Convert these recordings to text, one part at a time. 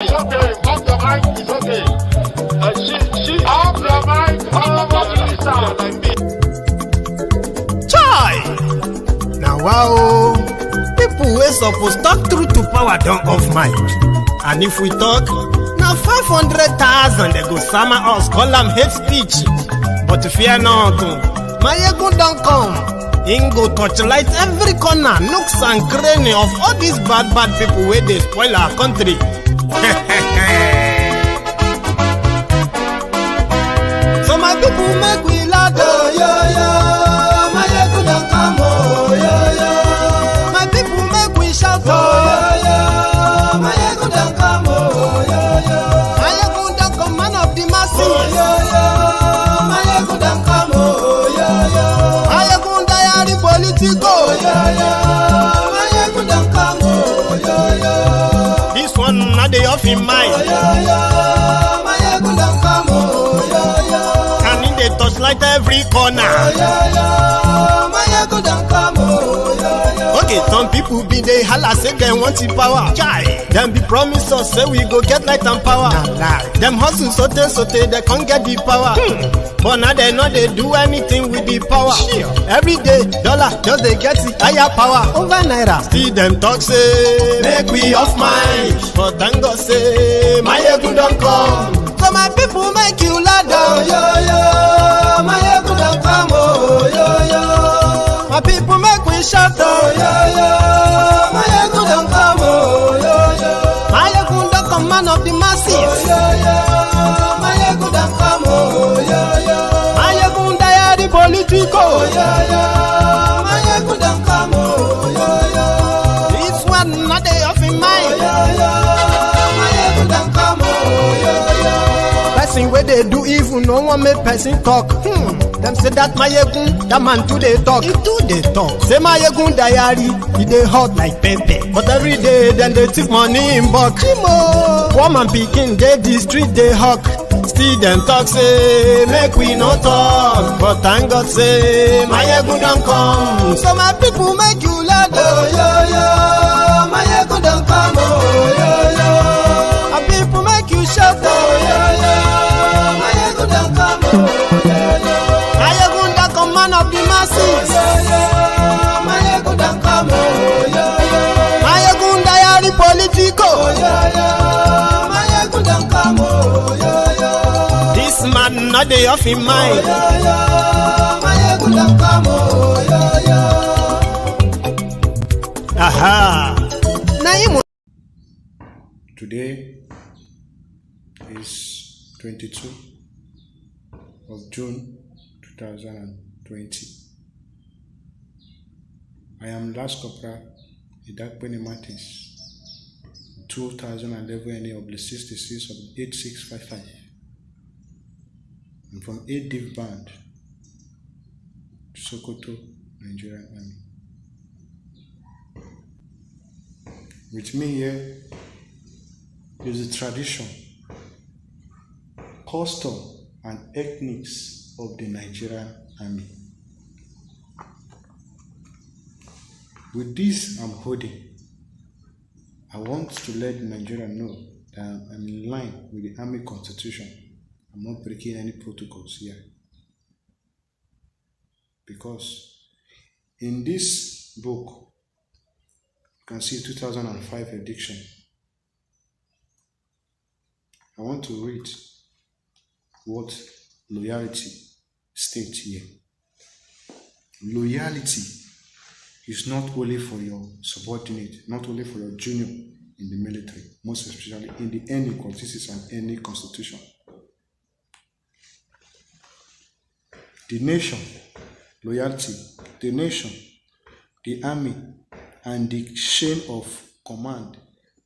It's okay, off the mic, it's okay. She off the mic, Chai! Now wow, people wey suppose talk truth to power don't off mic. And if we talk, now 500,000 they go sama us, call them hate speech. But fear not, Maiyegun don't come. Him go torchlight every corner, nooks and cranny of all these bad people where they spoil our country. So my people make we laugh, oh, yo yo. Maiyegun don't come, oh, yo yo. My people make we shout, oh, yo yo. Maiyegun don't come, oh, yo yo. Maiyegun don't come, man of the masses, oh, yo yo. Maiyegun don't come, oh, yo yo. Maiyegun diary Politico, oh, yo yo. Maiyegun don't come, oh, yo yo. This one not the off in mind, oh, yo yo. Maiyegun don't come, oh, yo yo. And in the touchlight every corner, oh, yo yo. Maiyegun don't come, oh, yo yo. Okay, some people be they holla say they want the power. Chai, them be promise us say we go get light and power. Nah. Them hustle sote they can't get the power. But now they know they do anything with the power. Sure. Every day, dollar just they get the higher power over naira. Still them talk say make we off mind. But thank God say Maiyegun don't come. So my people make you laugh, oh, yo yo. Maiyegun don't come, oh, yo yo. My people make we shout, oh, yo yo. Maiyegun don't come, oh, yo yo. Maiyegun don't come, man of the masses, oh, yo yo. Maiyegun don't come, oh, yo yo. Maiyegun diary Politico, oh, yo yo. Maiyegun don't come, oh, yo yo. This one not they off in mind, oh, yo yo. Maiyegun don't come, oh, yo yo. Person where they do evil, no one make person talk. Them say that Maiyegun, that man too they talk. He too they talk. Say Maiyegun diary, he they hot like pepper. But every day then they take money in bulk. Poor man picking, they the street they hawk. Still them talk say make we no talk. But thank God say Maiyegun don't come. So my people make you laugh, oh yo yo. Maiyegun don't come, oh yo yo. My people make you shout, oh yo yo. Maiyegun don't come, oh yo yo. Maiyegun don't come, man of the masses, oh yo yo. Maiyegun don't come, oh yo yo. Maiyegun diary Politico, oh yo yo. Maiyegun don't come, oh yo yo. This man not the off in mind, oh yo yo. Maiyegun don't come, oh yo yo. Aha. Today is 22 of June 2020. I am Last Corporal Idakpeni Martins, 2011 NA/66 of 8655. I'm from 8 Div Band, Sokoto, Nigerian Army. With me here is the tradition, custom, and ethnics of the Nigerian Army. With this I'm holding, I want to let Nigeria know that I'm in line with the Army Constitution. I'm not breaking any protocols here. Because in this book, you can see 2005 edition. I want to read what loyalty states here. Loyalty is not only for your subordinate, not only for your junior in the military, most especially in the any constitution and any constitution. The nation, loyalty, the nation, the army, and the chain of command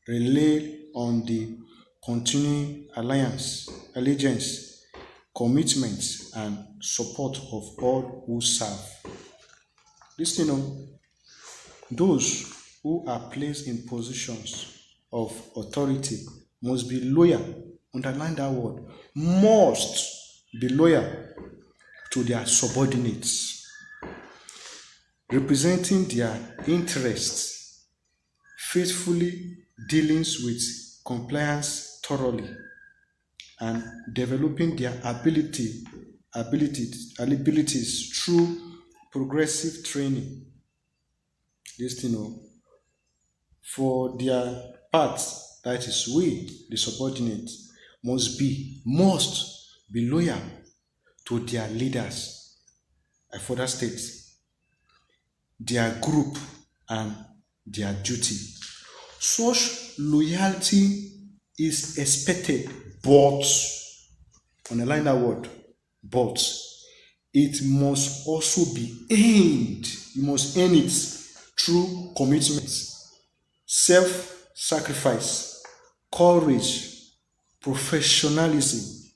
rely on the continuing allegiance, commitments, and support of all who serve. Listen, those who are placed in positions of authority must be loyal. Underline that word. Must be loyal to their subordinates, representing their interests, faithfully dealings with compliance thoroughly and developing their abilities through progressive training. This for their part, that is we, the subordinates, must be loyal to their leaders. I further state their group and their duty. Such loyalty is expected, but, underline that word, but it must also be earned. You must earn it through commitment, self-sacrifice, courage, professionalism,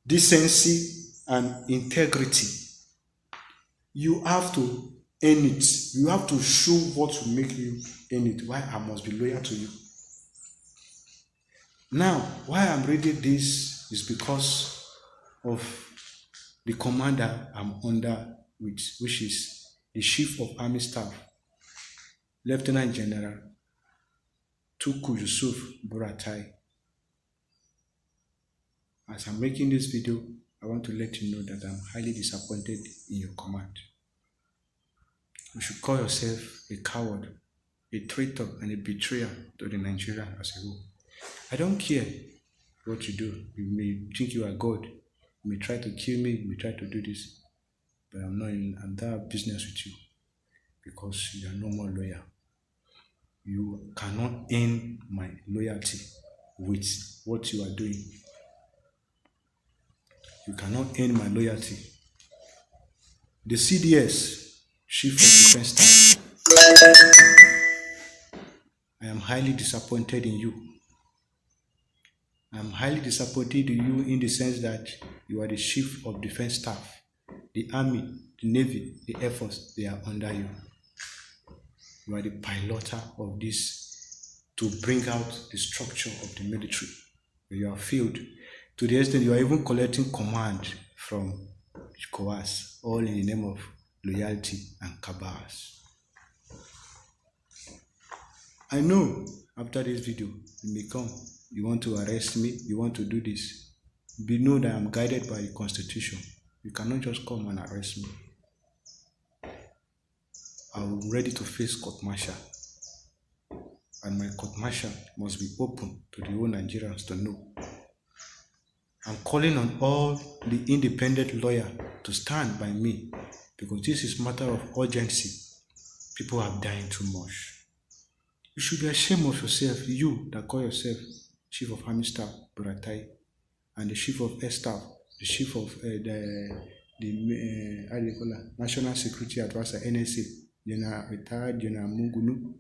decency, and integrity. You have to earn it. You have to show what will make you earn it. Why I must be loyal to you. Now, why I'm reading this is because of the commander I'm under, which is the Chief of Army Staff, Lieutenant General Tuku Yusuf Buratai. As I'm making this video, I want to let you know that I'm highly disappointed in your command. You should call yourself a coward, a traitor, and a betrayer to the Nigeria as a whole. I don't care what you do. You may think you are God. You may try to kill me. You may try to do this. But I'm that business with you because you are no more loyal. You cannot earn my loyalty with what you are doing. You cannot earn my loyalty. The CDS, Chief of Defense Staff, I am highly disappointed in you. I am highly disappointed in you in the sense that you are the Chief of Defense Staff. The Army, the Navy, the Air Force, they are under you. You are the piloter of this to bring out the structure of the military. You are failed to the extent you are even collecting command from COAS, all in the name of loyalty and cabals. I know after this video, you may come, you want to arrest me, you want to do this. Be know that I am guided by the Constitution. You cannot just come and arrest me. I am ready to face court-martial. And my court-martial must be open to the whole Nigerians to know. I'm calling on all the independent lawyers to stand by me because this is a matter of urgency. People are dying too much. You should be ashamed of yourself, you that call yourself Chief of Army Staff, Buratai, and the Chief of Air Staff, the Chief of National Security Advisor, NSA, retired General Mungunu.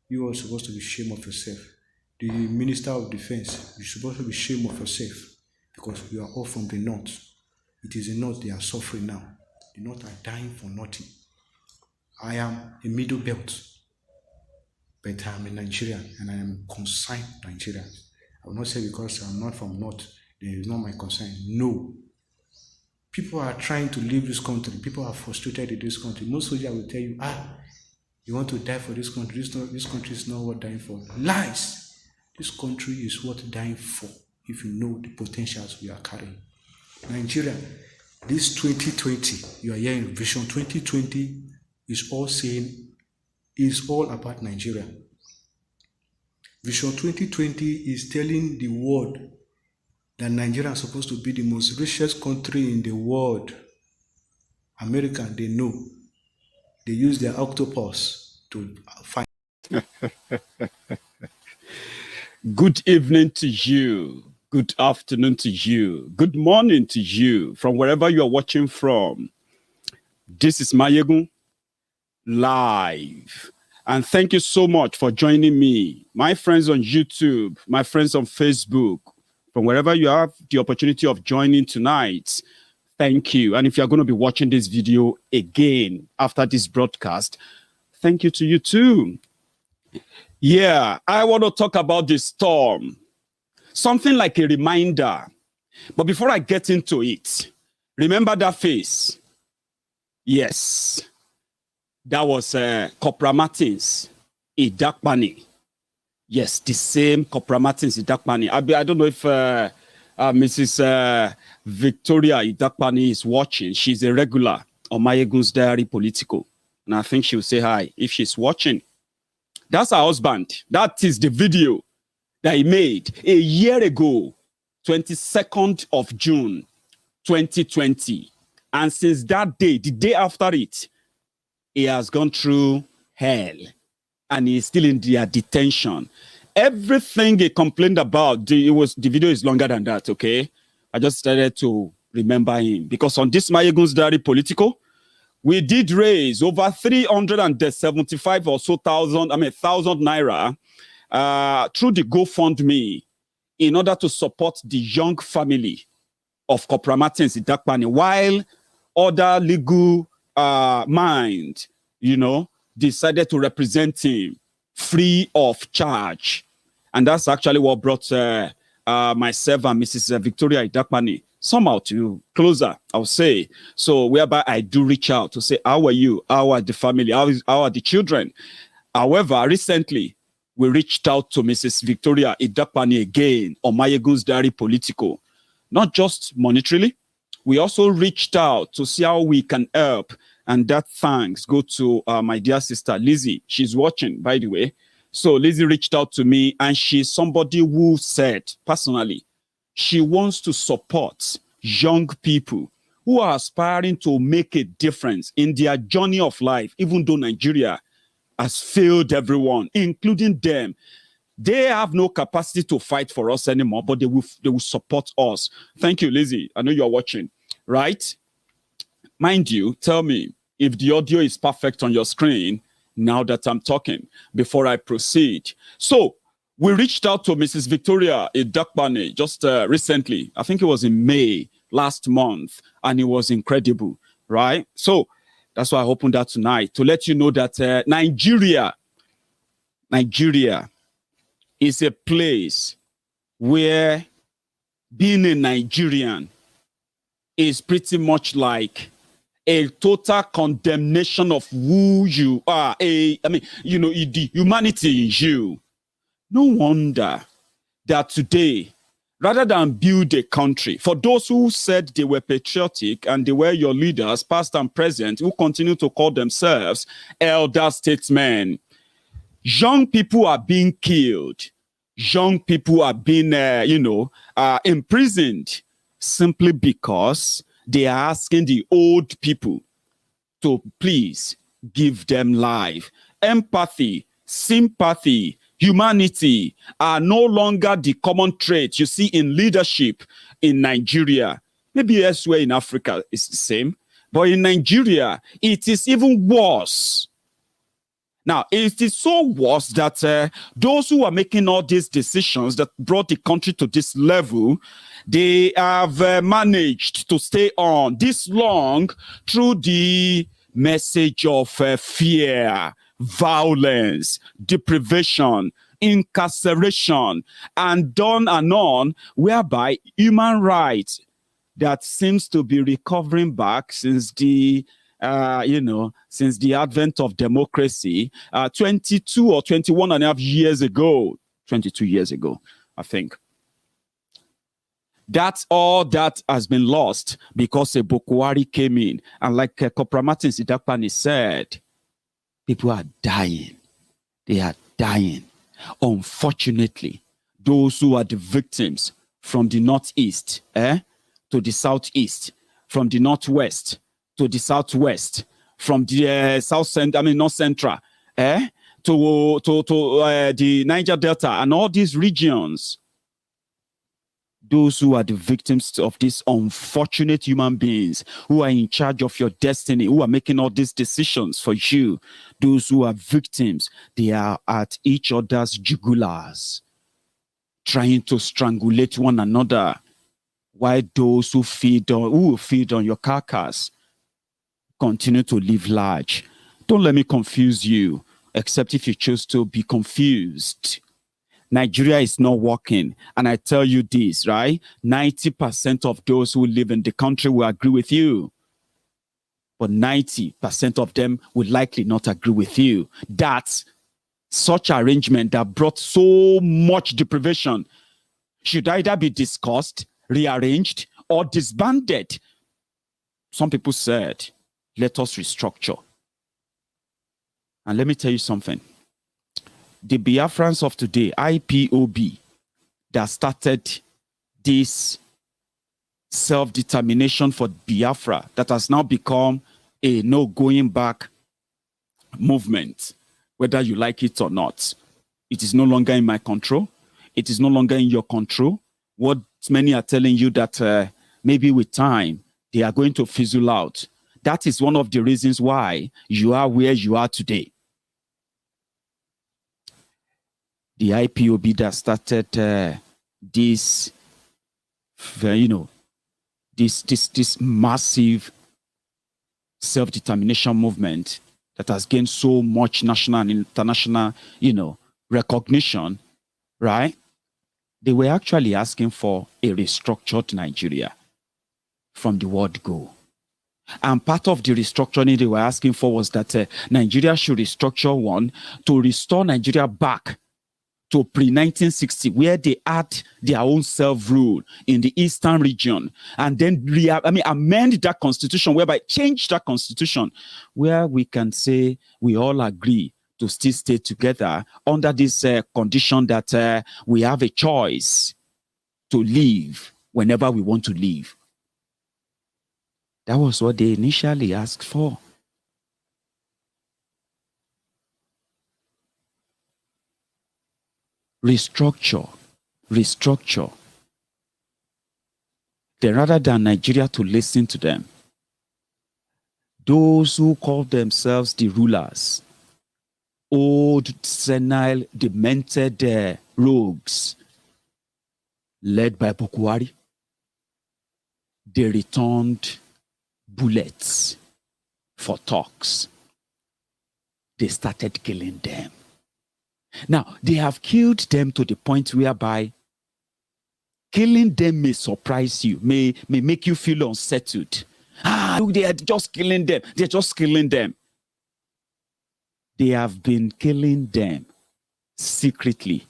You are supposed to be ashamed of yourself. The Minister of Defense, you're supposed to be ashamed of yourself because we are all from the North. It is the North they are suffering now. The North are dying for nothing. I am a middle belt, but I am a Nigerian and I am concerned Nigerian. I will not say because I'm not from North, there is not my concern. No. People are trying to leave this country. People are frustrated in this country. Most soldiers will tell you, you want to die for this country. This country is not worth dying for. Lies. This country is worth dying for if you know the potentials we are carrying. Nigeria, this 2020, you are hearing Vision 2020 is all about Nigeria. Vision 2020 is telling the world that Nigeria is supposed to be the most richest country in the world. America, they know. They use their octopus to find. Good evening to you. Good afternoon to you. Good morning to you from wherever you are watching from. This is Maiyegun live. And thank you so much for joining me. My friends on YouTube, my friends on Facebook, from wherever you have the opportunity of joining tonight, thank you. And if you're going to be watching this video again after this broadcast, thank you to you too. Yeah, I want to talk about the storm. Something like a reminder. But before I get into it, remember that face? Yes. That was Corporal Martins, Idakpani. Yes, the same Corporal Martins Idakpani. I don't know if Mrs. Victoria Idakpani is watching. She's a regular on Maiyegun's diary Politico. And I think she'll say hi if she's watching. That's her husband. That is the video that he made a year ago, 22nd of June, 2020. And since that day, the day after it, he has gone through hell. And he's still in their detention. Everything he complained about, the video is longer than that, okay? I just started to remember him. Because on this Maiyegun's diary Politico, we did raise over 375 or so thousand naira through the GoFundMe in order to support the young family of Corporal Martins Idakpani, while other legal mind, decided to represent him free of charge. And that's actually what brought myself and Mrs. Victoria Idakpani somehow to closer, I'll say. So whereby I do reach out to say, how are you? How are the family? How are the children? However, recently, we reached out to Mrs. Victoria Idakpani again on Maiyegun's diary Politico. Not just monetarily, we also reached out to see how we can help. And that thanks go to my dear sister, Lizzie. She's watching, by the way. So Lizzie reached out to me, and she's somebody who said, personally, she wants to support young people who are aspiring to make a difference in their journey of life, even though Nigeria has failed everyone, including them. They have no capacity to fight for us anymore, but they will support us. Thank you, Lizzie. I know you're watching, right? Mind you, tell me if the audio is perfect on your screen now that I'm talking before I proceed. So we reached out to Mrs. Victoria Idakpani just recently. I think it was in May last month, and it was incredible, right? So that's why I opened that tonight to let you know that Nigeria is a place where being a Nigerian is pretty much like a total condemnation of who you are. The humanity in you. No wonder that today, rather than build a country, for those who said they were patriotic and they were your leaders, past and present, who continue to call themselves elder statesmen, young people are being killed. Young people are being, imprisoned simply because they are asking the old people to please give them life. Empathy, sympathy, humanity are no longer the common traits you see in leadership in Nigeria. Maybe elsewhere in Africa it's the same, but in Nigeria, it is even worse. Now, it is so worse that those who are making all these decisions that brought the country to this level, they have managed to stay on this long through the message of fear, violence, deprivation, incarceration, and on, whereby human rights that seems to be recovering back since the since the advent of democracy, 22 or 21 and a half years ago, 22 years ago, I think. That's all that has been lost because a Buhari came in. And like Corporal Martins Idakpani said, people are dying. They are dying. Unfortunately, those who are the victims from the northeast to the southeast, from the northwest to the southwest, from the north central, to the Niger Delta and all these regions. Those who are the victims of these unfortunate human beings who are in charge of your destiny, who are making all these decisions for you, those who are victims, they are at each other's jugulars, trying to strangulate one another, while those who feed on your carcass continue to live large. Don't let me confuse you, except if you choose to be confused. Nigeria is not working. And I tell you this, right? 90% of those who live in the country will agree with you. But 90% of them will likely not agree with you. That such arrangement that brought so much deprivation should either be discussed, rearranged, or disbanded. Some people said, let us restructure. And let me tell you something. The Biafrans of today, IPOB, that started this self-determination for Biafra that has now become a no going back movement, whether you like it or not. It is no longer in my control. It is no longer in your control. What many are telling you that maybe with time, they are going to fizzle out. That is one of the reasons why you are where you are today. The IPOB that started this massive self-determination movement that has gained so much national and international, recognition, right? They were actually asking for a restructured Nigeria from the word go. And part of the restructuring they were asking for was that Nigeria should restructure one to restore Nigeria back to pre-1960, where they had their own self-rule in the eastern region, and then amend that constitution, whereby change that constitution, where we can say we all agree to still stay together under this condition that we have a choice to leave whenever we want to leave. That was what they initially asked for. Restructure. Then rather than Nigeria to listen to them, those who call themselves the rulers, old, senile, demented rogues, led by Buhari, they returned bullets for talks. They started killing them. Now, they have killed them to the point whereby killing them may surprise you, may make you feel unsettled. Look, they are just killing them. They're just killing them. They have been killing them secretly,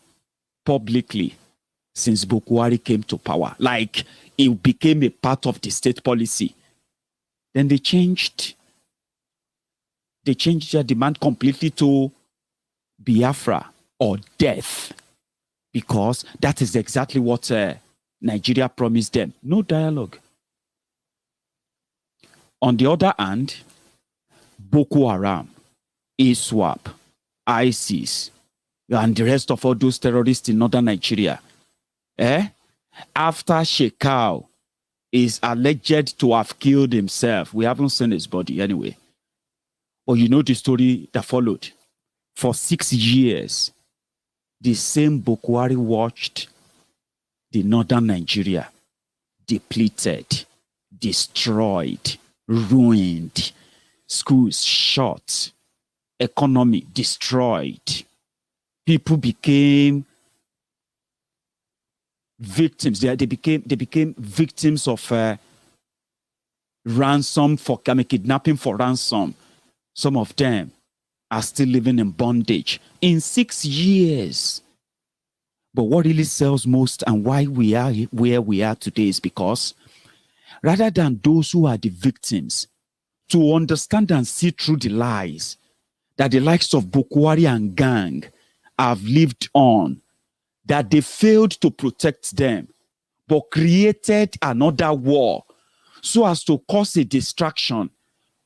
publicly, since Buhari came to power. Like, it became a part of the state policy. Then they changed their demand completely to Biafra or death, because that is exactly what Nigeria promised them. No dialogue. On the other hand, Boko Haram, ISWAP, ISIS, and the rest of all those terrorists in northern Nigeria, after Shekau is alleged to have killed himself, we haven't seen his body anyway, but you know the story that followed. For 6 years, the same Buhari watched the northern Nigeria depleted, destroyed, ruined, schools shut, economy destroyed. People became victims. They became victims of ransom for kidnapping for ransom. Some of them are still living in bondage in 6 years. But what really sells most and why we are where we are today is because rather than those who are the victims to understand and see through the lies that the likes of Buhari and gang have lived on, that they failed to protect them, but created another war so as to cause a distraction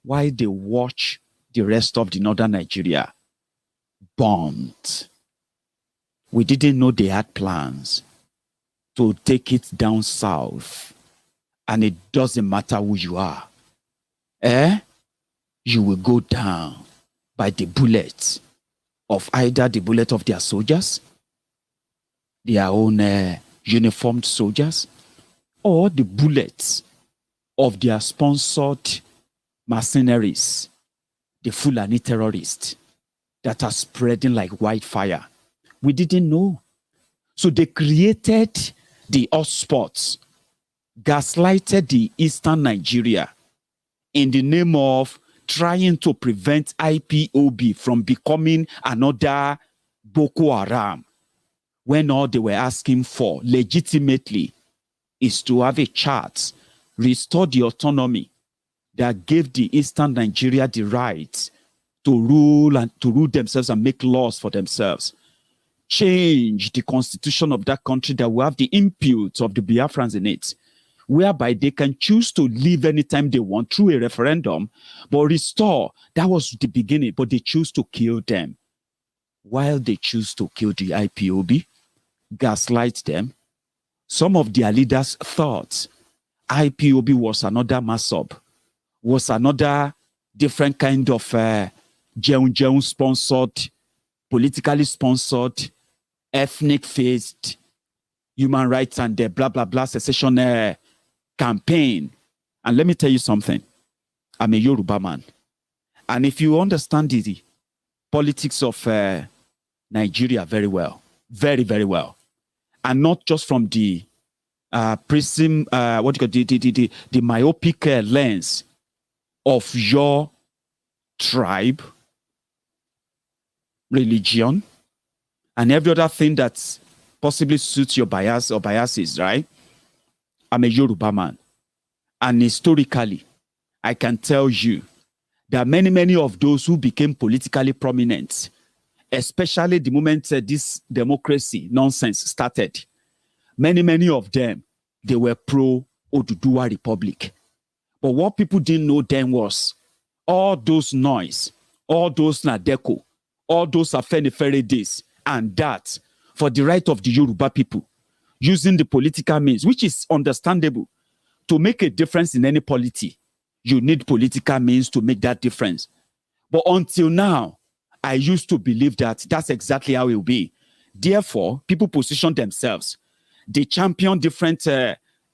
while they watch the rest of the northern Nigeria bombed. We didn't know they had plans to take it down south. And it doesn't matter who you are. You will go down by the bullets of either the bullet of their soldiers, their own uniformed soldiers, or the bullets of their sponsored mercenaries, the Fulani terrorists that are spreading like wildfire. We didn't know. So they created the hotspots, gaslighted the eastern Nigeria in the name of trying to prevent IPOB from becoming another Boko Haram, when all they were asking for legitimately is to have a chart, restore the autonomy that gave the Eastern Nigeria the right to rule themselves and make laws for themselves. Change the constitution of that country that will have the input of the Biafrans in it, whereby they can choose to leave anytime they want through a referendum, but restore. That was the beginning, but they choose to kill them. While they choose to kill the IPOB, gaslight them, some of their leaders thought IPOB was another masob, was another different kind of sponsored, politically sponsored, ethnic-faced human rights and the blah, blah, blah secession campaign. And let me tell you something. I'm a Yoruba man. And if you understand the politics of Nigeria very well, very, very well, and not just from the prism, the myopic lens of your tribe, religion, and every other thing that possibly suits your bias or biases, right? I'm a Yoruba man. And historically, I can tell you that many of those who became politically prominent, especially the moment this democracy nonsense started, many of them, they were pro-Oduduwa Republic. But what people didn't know then was all those noise, all those Nadeko, all those Afenifere this and that for the right of the Yoruba people, using the political means, which is understandable. To make a difference in any polity, you need political means to make that difference. But until now, I used to believe that that's exactly how it will be. Therefore, people position themselves. They champion different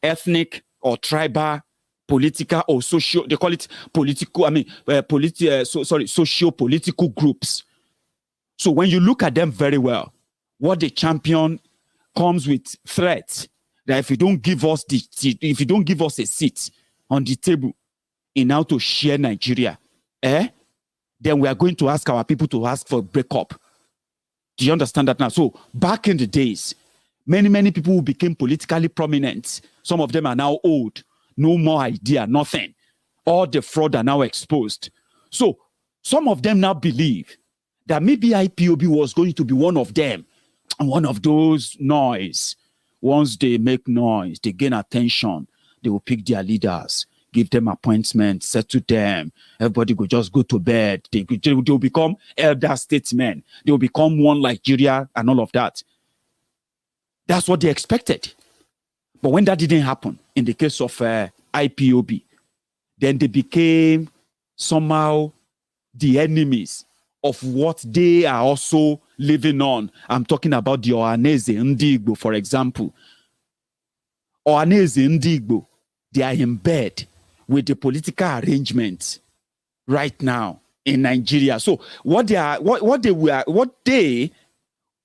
ethnic or tribal, political or social, they call it political, socio-political groups. So when you look at them very well, what they champion comes with threats that if you don't give us a seat on the table in how to share Nigeria, then we are going to ask our people to ask for a breakup. Do you understand that now? So back in the days, many people who became politically prominent, some of them are now old, no more idea, nothing. All the fraud are now exposed. So some of them now believe that maybe IPOB was going to be one of them, one of those noise. Once they make noise, they gain attention, they will pick their leaders, give them appointments, settle them. Everybody will just go to bed. They will become elder statesmen. They will become one Nigeria and all of that. That's what they expected. But when that didn't happen, in the case of IPOB, then they became somehow the enemies of what they are also living on. I'm talking about the Ohaneze Ndigbo, for example. Ohaneze Ndigbo, they are in bed with the political arrangement right now in Nigeria. So what they will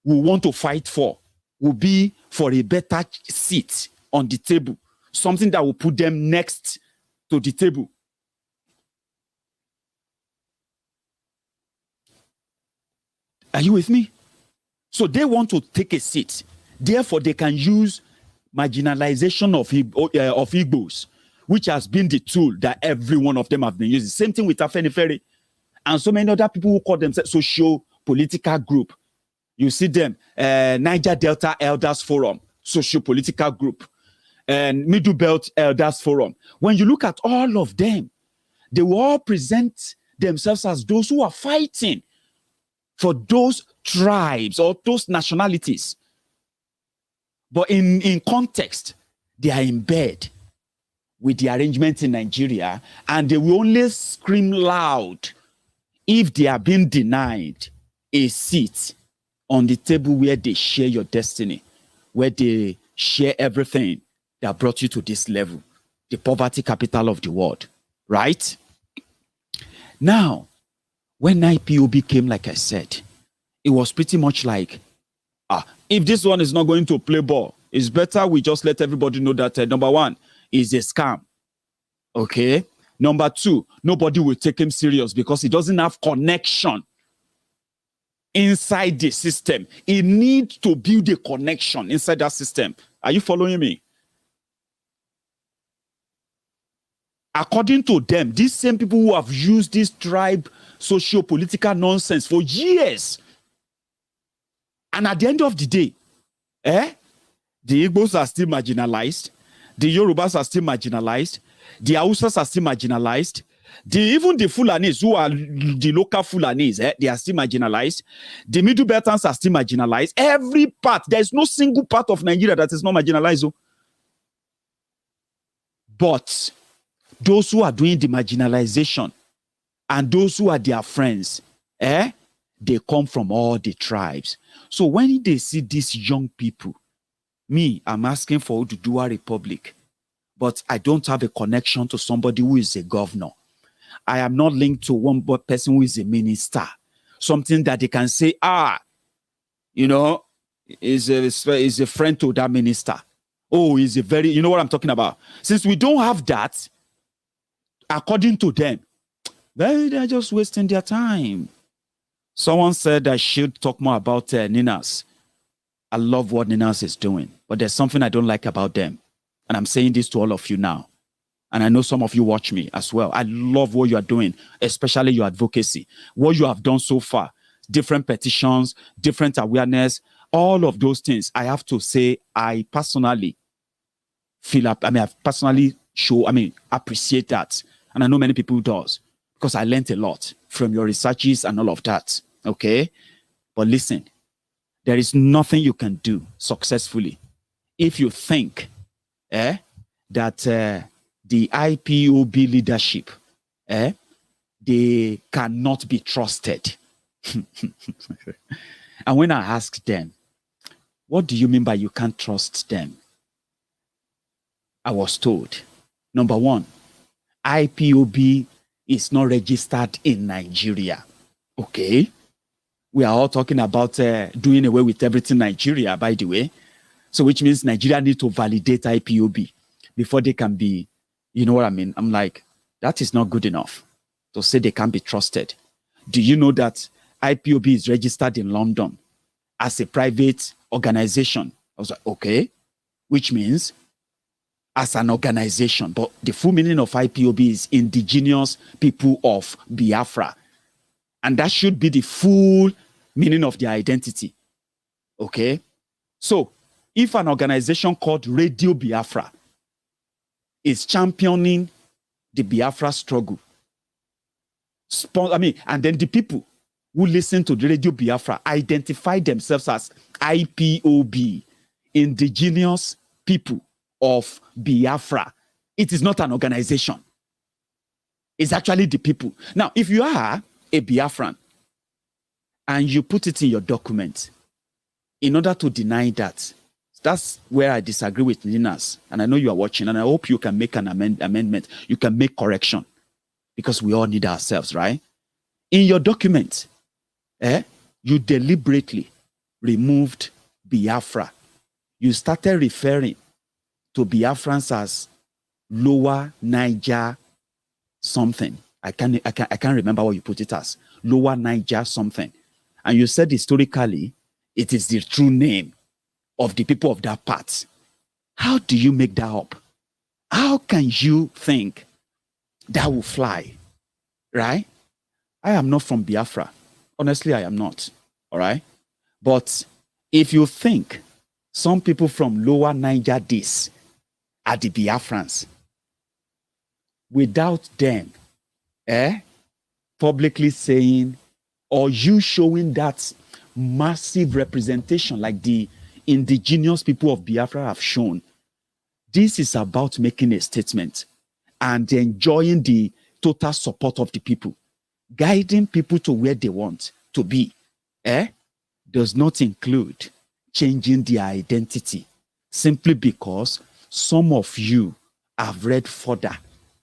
want to fight for will be for a better seat on the table, something that will put them next to the table. Are you with me? So they want to take a seat. Therefore, they can use marginalization of Igbos, which has been the tool that every one of them have been using. Same thing with Afenifere and so many other people who call themselves socio-political group. You see them, Niger Delta Elders Forum, socio-political group, and Middle Belt Elders Forum. When you look at all of them, they will all present themselves as those who are fighting for those tribes or those nationalities. But in context, they are in bed with the arrangements in Nigeria, and they will only scream loud if they are being denied a seat on the table where they share your destiny, where they share everything that brought you to this level, the poverty capital of the world, right? Now, when IPOB came, like I said, it was pretty much like, if this one is not going to play ball, it's better we just let everybody know that, number one, is a scam, okay? Number two, nobody will take him serious because he doesn't have connection inside the system. It needs to build a connection inside that system. Are you following me? According to them, these same people who have used this tribe socio-political nonsense for years, and at the end of the day, the Igbos are still marginalized, the Yorubas are still marginalized, the Hausas are still marginalized, even the Fulanis, who are the local Fulanis, they are still marginalized, the Middle Beltans are still marginalized. Every part, there is no single part of Nigeria that is not marginalized. But those who are doing the marginalization and those who are their friends, they come from all the tribes. So when they see these young people, me, I'm asking for Oduduwa Republic, but I don't have a connection to somebody who is a governor. I am not linked to one person who is a minister. Something that they can say, is a friend to that minister. Oh, he's a very, you know what I'm talking about? Since we don't have that, according to them, they're just wasting their time. Someone said I should talk more about Ninas. I love what Ninas is doing, but there's something I don't like about them. And I'm saying this to all of you now. And I know some of you watch me as well. I love what you are doing, especially your advocacy. What you have done so far, different petitions, different awareness, all of those things. I have to say, I personally appreciate that. And I know many people does, because I learned a lot from your researches and all of that. Okay? But listen, there is nothing you can do successfully if you think that the IPOB leadership, they cannot be trusted. And when I asked them, what do you mean by you can't trust them? I was told, number one, IPOB is not registered in Nigeria. Okay? We are all talking about doing away with everything Nigeria, by the way. So which means Nigeria need to validate IPOB before they can be, you know what I mean? I'm like, that is not good enough to say they can't be trusted. Do you know that IPOB is registered in London as a private organization? I was like, okay, which means as an organization, but the full meaning of IPOB is Indigenous People of Biafra. And that should be the full meaning of their identity. Okay? So, if an organization called Radio Biafra is championing the Biafra struggle, and then the people who listen to the Radio Biafra identify themselves as IPOB, Indigenous People of Biafra, it is not an organization. It's actually the people. Now, if you are a Biafran and you put it in your document, in order to deny that, that's where I disagree with Ninas. And I know you are watching, and I hope you can make an amendment. You can make correction, because we all need ourselves, right? In your document, you deliberately removed Biafra. You started referring to Biafrans as Lower Niger something. I can't remember what you put it as. Lower Niger something. And you said historically, it is the true name of the people of that part. How do you make that up? How can you think that will fly? Right? I am not from Biafra. Honestly, I am not. All right? But if you think some people from Lower Niger this are the Biafrans, without them publicly saying, or you showing that massive representation like the indigenous people of Biafra have shown, this is about making a statement and enjoying the total support of the people, guiding people to where they want to be, does not include changing their identity simply because some of you have read further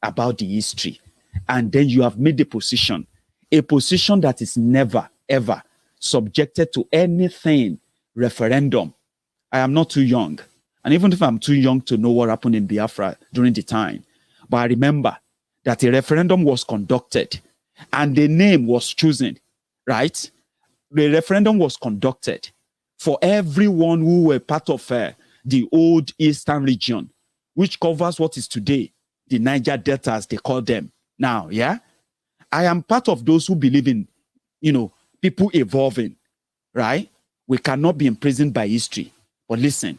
about the history, and then you have made a position that is never, ever subjected to anything referendum. I am not too young, and even if I'm too young to know what happened in Biafra during the time, but I remember that a referendum was conducted and the name was chosen, right? the referendum was conducted for everyone who were part of the old Eastern region, which covers what is today the Niger Delta, as they call them now, yeah? I am part of those who believe in, people evolving, right? We cannot be imprisoned by history. But listen,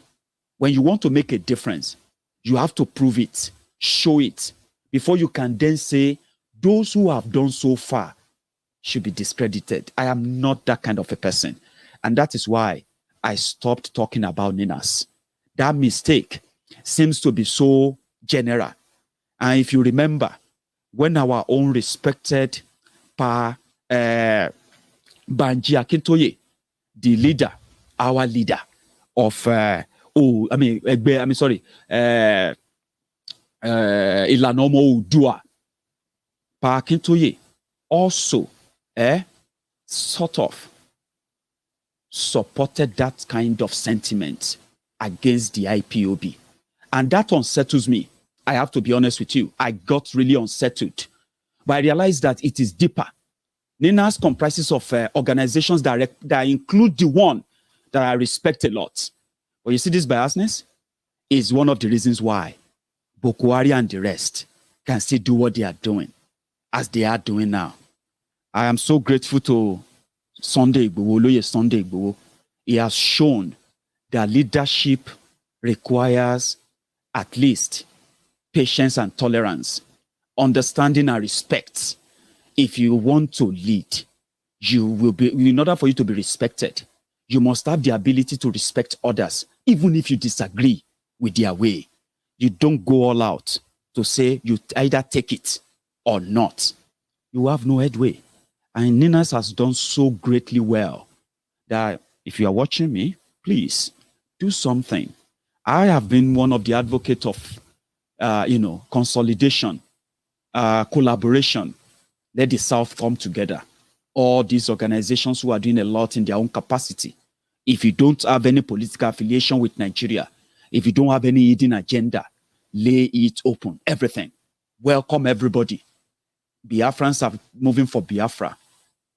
when you want to make a difference, you have to prove it, show it, before you can then say, those who have done so far should be discredited. I am not that kind of a person. And that is why I stopped talking about Ninas. That mistake seems to be so general. And if you remember, when our own respected Banji Akintoye, the leader, our leader of, Ilanomo Oduduwa, Pa Akintoye also sort of supported that kind of sentiment against the IPOB. And that unsettles me. I have to be honest with you. I got really unsettled. But I realized that it is deeper. NINAS comprises of organizations that include the one that I respect a lot. But you see, this biasness is one of the reasons why Buhari and the rest can still do what they are doing, as they are doing now. I am so grateful to Sunday Igboho, Loye Sunday Igboho. He has shown that leadership requires at least patience and tolerance, understanding and respect. If you want to lead, in order for you to be respected, you must have the ability to respect others, even if you disagree with their way. You don't go all out to say you either take it or not. You have no headway. And Ninas has done so greatly well that if you are watching me, please do something. I have been one of the advocates of, consolidation, collaboration. Let the South come together. All these organizations who are doing a lot in their own capacity. If you don't have any political affiliation with Nigeria, if you don't have any hidden agenda, lay it open, everything. Welcome everybody. Biafrans are moving for Biafra.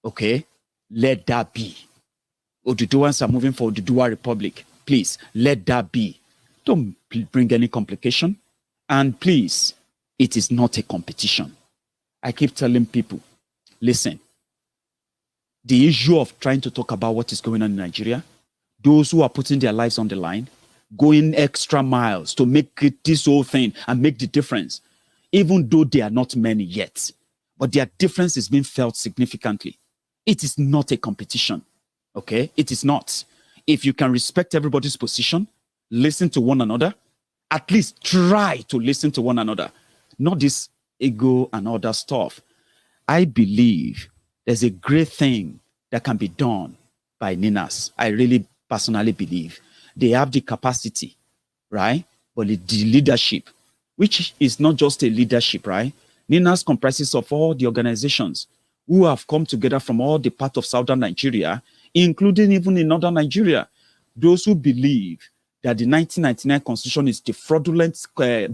Okay? Let that be. Oduduwans are moving for Oduduwa Republic. Please, let that be. Don't bring any complication. And please, it is not a competition. I keep telling people, listen, the issue of trying to talk about what is going on in Nigeria, those who are putting their lives on the line, going extra miles to make it this whole thing and make the difference, even though they are not many yet, but their difference is being felt significantly. It is not a competition, okay? It is not. If you can respect everybody's position, listen to one another, at least try to listen to one another, not this ego and other stuff. I believe there's a great thing that can be done by Ninas. I really personally believe they have the capacity, right? But the leadership, which is not just a leadership, right? Ninas comprises of all the organizations who have come together from all the parts of southern Nigeria, including even in northern Nigeria. Those who believe that the 1999 Constitution is the fraudulent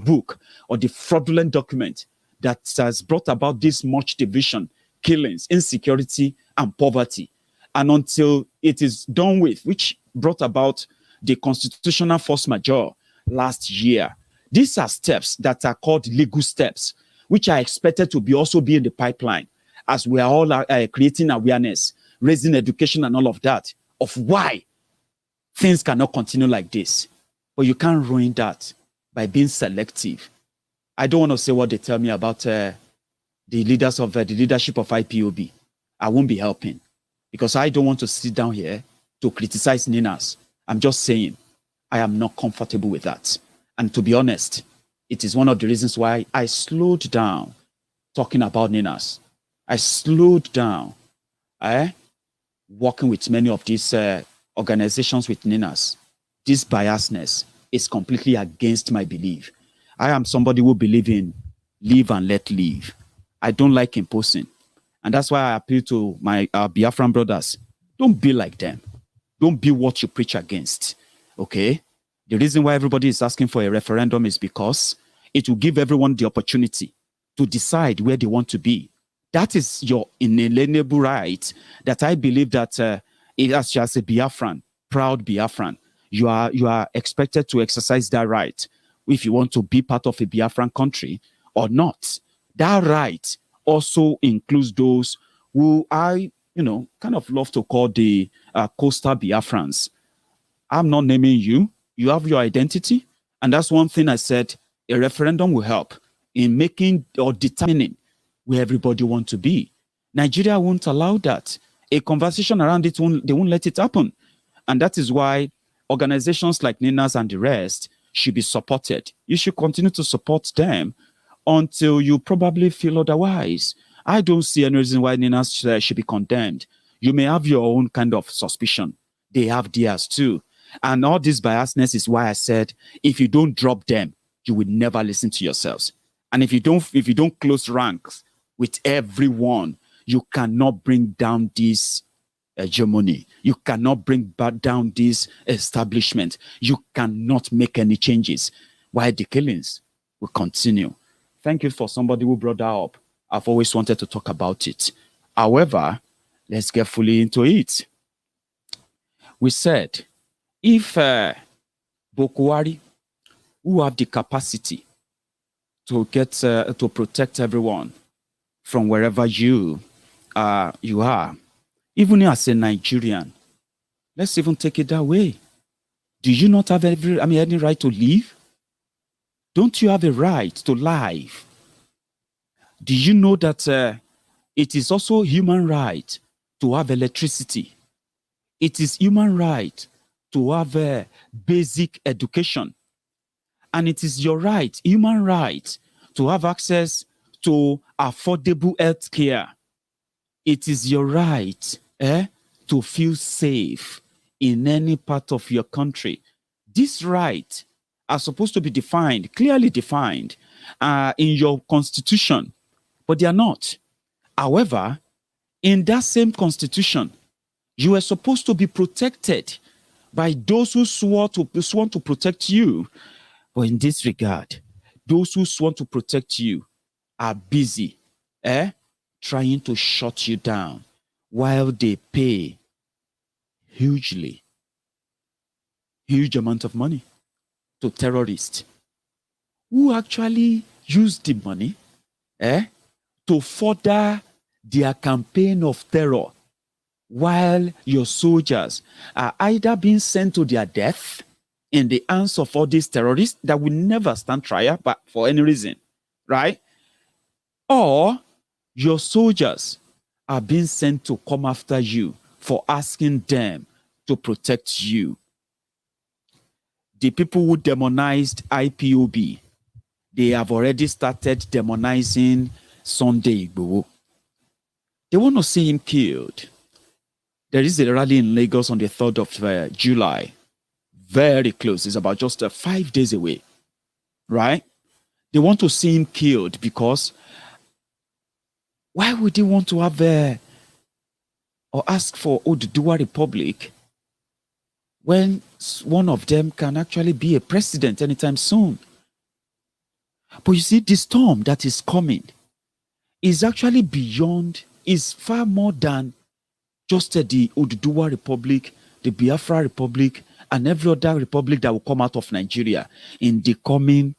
book or the fraudulent document that has brought about this much division, killings, insecurity, and poverty. And until it is done with, which brought about the constitutional force majeure last year, these are steps that are called legal steps, which are expected to also be in the pipeline as we are all creating awareness, raising education and all of that, of why things cannot continue like this. But you can't ruin that by being selective. I don't want to say what they tell me about the leaders of the leadership of IPOB. I won't be helping because I don't want to sit down here to criticize Ninas. I'm just saying I am not comfortable with that. And to be honest, it is one of the reasons why I slowed down talking about Ninas. I slowed down working with many of these organizations with Ninas. This biasness is completely against my belief. I am somebody who believes in live and let live. I don't like imposing. And that's why I appeal to my Biafran brothers. Don't be like them. Don't be what you preach against. Okay? The reason why everybody is asking for a referendum is because it will give everyone the opportunity to decide where they want to be. That is your inalienable right that I believe that as a Biafran, proud Biafran, you are expected to exercise that right if you want to be part of a Biafran country or not. That right also includes those who I, kind of love to call the coastal Biafrans. I'm not naming you. You have your identity. And that's one thing I said, a referendum will help in making or determining where everybody wants to be. Nigeria won't allow that. A conversation around it, they won't let it happen. And that is why organizations like Nina's and the rest should be supported. You should continue to support them until you probably feel otherwise. I don't see any reason why Nina's should be condemned. You may have your own kind of suspicion. They have theirs too. And all this biasness is why I said, if you don't drop them, you will never listen to yourselves. And if you don't close ranks with everyone, you cannot bring down this hegemony. You cannot bring back down this establishment. You cannot make any changes. While the killings will continue. Thank you for somebody who brought that up. I've always wanted to talk about it. However, let's get fully into it. We said, if Buhari, who have the capacity to get to protect everyone from wherever you are, even as a Nigerian, let's even take it that way. Do you not have any right to live? Don't you have a right to life? Do you know that it is also human right to have electricity? It is human right to have a basic education. And it is your right, human right, to have access to affordable health care. It is your right to feel safe in any part of your country. These rights are supposed to be defined, clearly defined in your constitution, but they are not. However, in that same constitution, you are supposed to be protected by those who sworn to protect you. But in this regard, those who sworn to protect you are busy trying to shut you down while they pay huge amount of money to terrorists who actually use the money to further their campaign of terror, while your soldiers are either being sent to their death in the hands of all these terrorists that will never stand trial but for any reason, right? Or your soldiers are being sent to come after you for asking them to protect you. The people who demonized IPOB, they have already started demonizing Sunday Igboho. They want to see him killed. There is a rally in Lagos on the 3rd of July. Very close. It's about just 5 days away. Right? They want to see him killed because why would they want to have or ask for Oduduwa Republic when one of them can actually be a president anytime soon? But you see, the storm that is coming is actually beyond, is far more than just the Oduduwa Republic, the Biafra Republic, and every other republic that will come out of Nigeria in the coming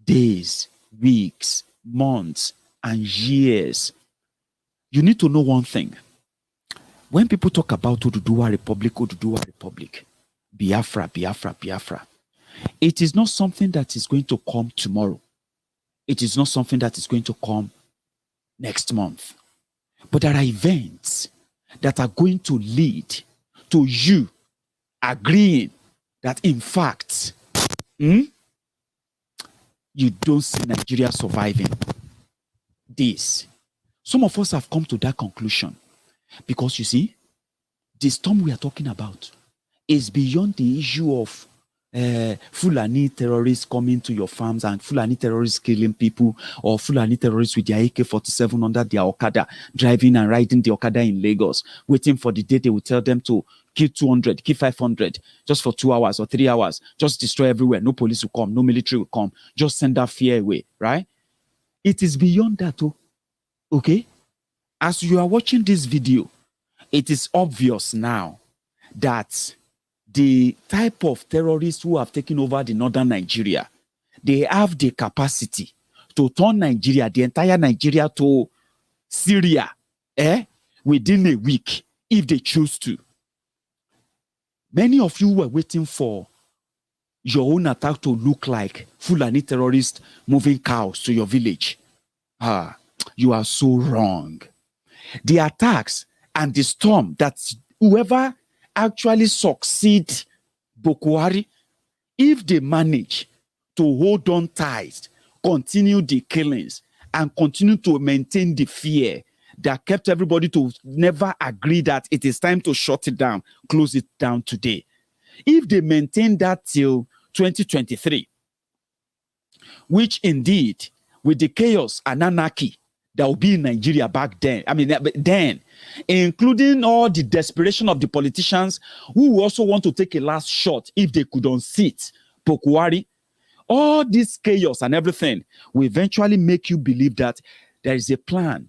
days, weeks, months, and years. You need to know one thing. When people talk about Oduduwa Republic, Biafra, it is not something that is going to come tomorrow. It is not something that is going to come next month. But there are events that are going to lead to you agreeing that, in fact, you don't see Nigeria surviving this. Some of us have come to that conclusion because, you see, the storm we are talking about is beyond the issue of Fulani terrorists coming to your farms and Fulani terrorists killing people, or Fulani terrorists with their AK-47 under their Okada, driving and riding the Okada in Lagos, waiting for the day they will tell them to kill 200, kill 500, just for 2 hours or 3 hours, just destroy everywhere. No police will come, no military will come, just send that fear away, right? It is beyond that, okay? As you are watching this video, it is obvious now that the type of terrorists who have taken over the northern Nigeria, they have the capacity to turn Nigeria, the entire Nigeria, to Syria, within a week, if they choose to. Many of you were waiting for your own attack to look like Fulani terrorists moving cows to your village. You are so wrong. The attacks and the storm that whoever actually succeed Buhari, if they manage to hold on tight, continue the killings, and continue to maintain the fear that kept everybody to never agree that it is time to shut it down, close it down today. If they maintain that till 2023, which indeed, with the chaos and anarchy that will be in Nigeria back then, including all the desperation of the politicians who also want to take a last shot if they could unseat Buhari, all this chaos and everything will eventually make you believe that there is a plan